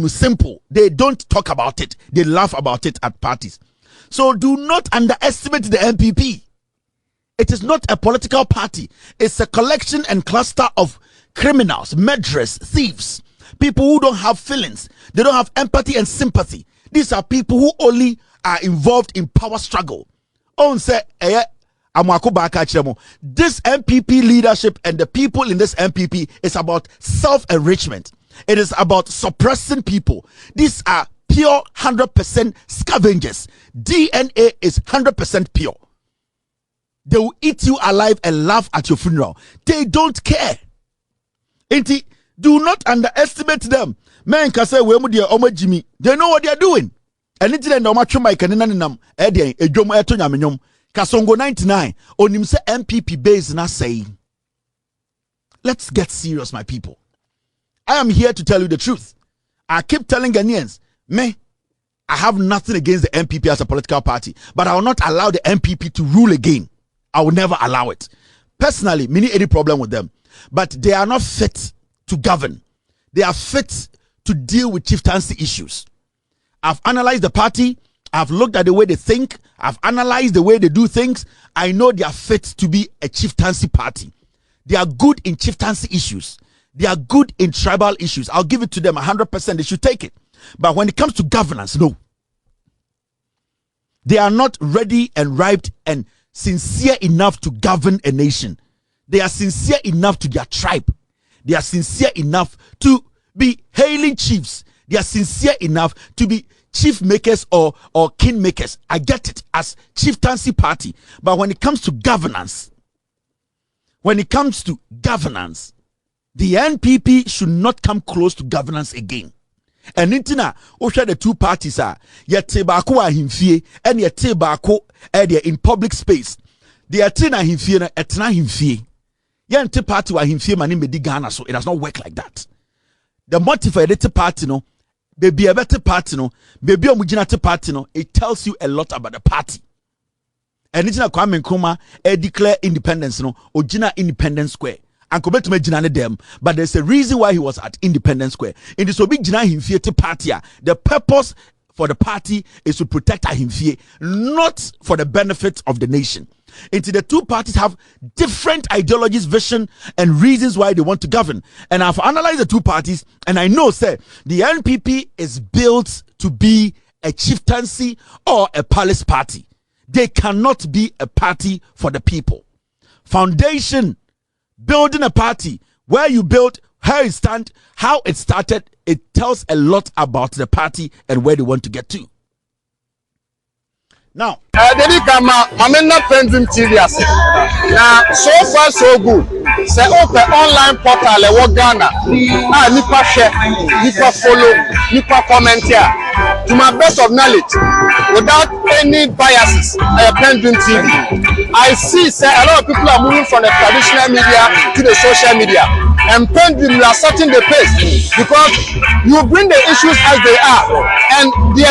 Speaker 1: simple. They don't talk about it. They laugh about it at parties. So do not underestimate the NPP. It is not a political party. It's a collection and cluster of criminals, murderers, thieves, people who don't have feelings, they don't have empathy and sympathy. These are people who only are involved in power struggle. This NPP leadership and the people in this NPP is about self-enrichment. It is about suppressing people. These are pure 100% scavengers. DNA is 100% pure. They will eat you alive and laugh at your funeral. They don't care. Do not underestimate them. Men can say, Jimmy. They know what they are doing. And it's the Kasongo 99 onim se NPP base na say. Let's get serious, my people. I am here to tell you the truth. I keep telling Ghanaians, I have nothing against the NPP as a political party, but I will not allow the NPP to rule again. I will never allow it. Personally, me any problem with them, but they are not fit to govern. They are fit to deal with chieftaincy issues. I've analyzed the party. I've looked at the way they think. I've analyzed the way they do things. I know they are fit to be a chieftaincy party. They are good in chieftaincy issues. They are good in tribal issues. I'll give it to them 100%. They should take it. But when it comes to governance, no. They are not ready and ripe and sincere enough to govern a nation. They are sincere enough to their tribe. They are sincere enough to be hailing chiefs. They are sincere enough to be chief makers or king makers. I get it as chieftaincy party. But when it comes to governance, the NPP should not come close to governance again. And intina, the two parties are yete bako ahimfie and yete bako in public space. The atina ahimfie na etna ahimfie. Yente party wa ahimfie mani medi Ghana, so it does not work like that. The motivated party no, baby a better party no, baby a mujinate party no, it tells you a lot about the party. And it's not Kwame Nkrumah declare independence no, Ojina Independence Square. And come to me them, but there's a reason why he was at Independence Square. In this big Jina Himfie party, the purpose for the party is to protect Ahimfie, not for the benefit of the nation. Into the two parties have different ideologies, vision, and reasons why they want to govern. And I've analyzed the two parties, and I know, sir, the NPP is built to be a chieftaincy or a palace party. They cannot be a party for the people. Foundation, building a party where you build, how it stand, how it started, it tells a lot about the party and where they want to get to. Now,
Speaker 14: PENDREAM TV now so far so good. Say open online portal Ghana. Nipa share, nipa follow, nipa comment here. To my best of knowledge, without any biases, PENDREAM TV. I see say a lot of people are moving from the traditional media to the social media. And PENDREAM, you are setting the pace because you bring the issues as they are, and the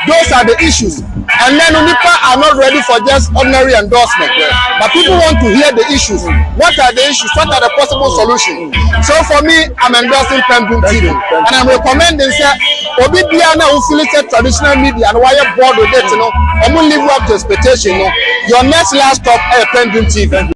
Speaker 14: those are the issues. And then Unipa are not ready for just ordinary endorsement, but people want to hear the issues. What are the issues? What are the possible solutions? So for me, I'm endorsing PENDREAM TV, and I'm recommending say Obi Biana who feels traditional media and why you're bored with it, I'm gonna live up to expectation. Your next last stop, PENDREAM TV.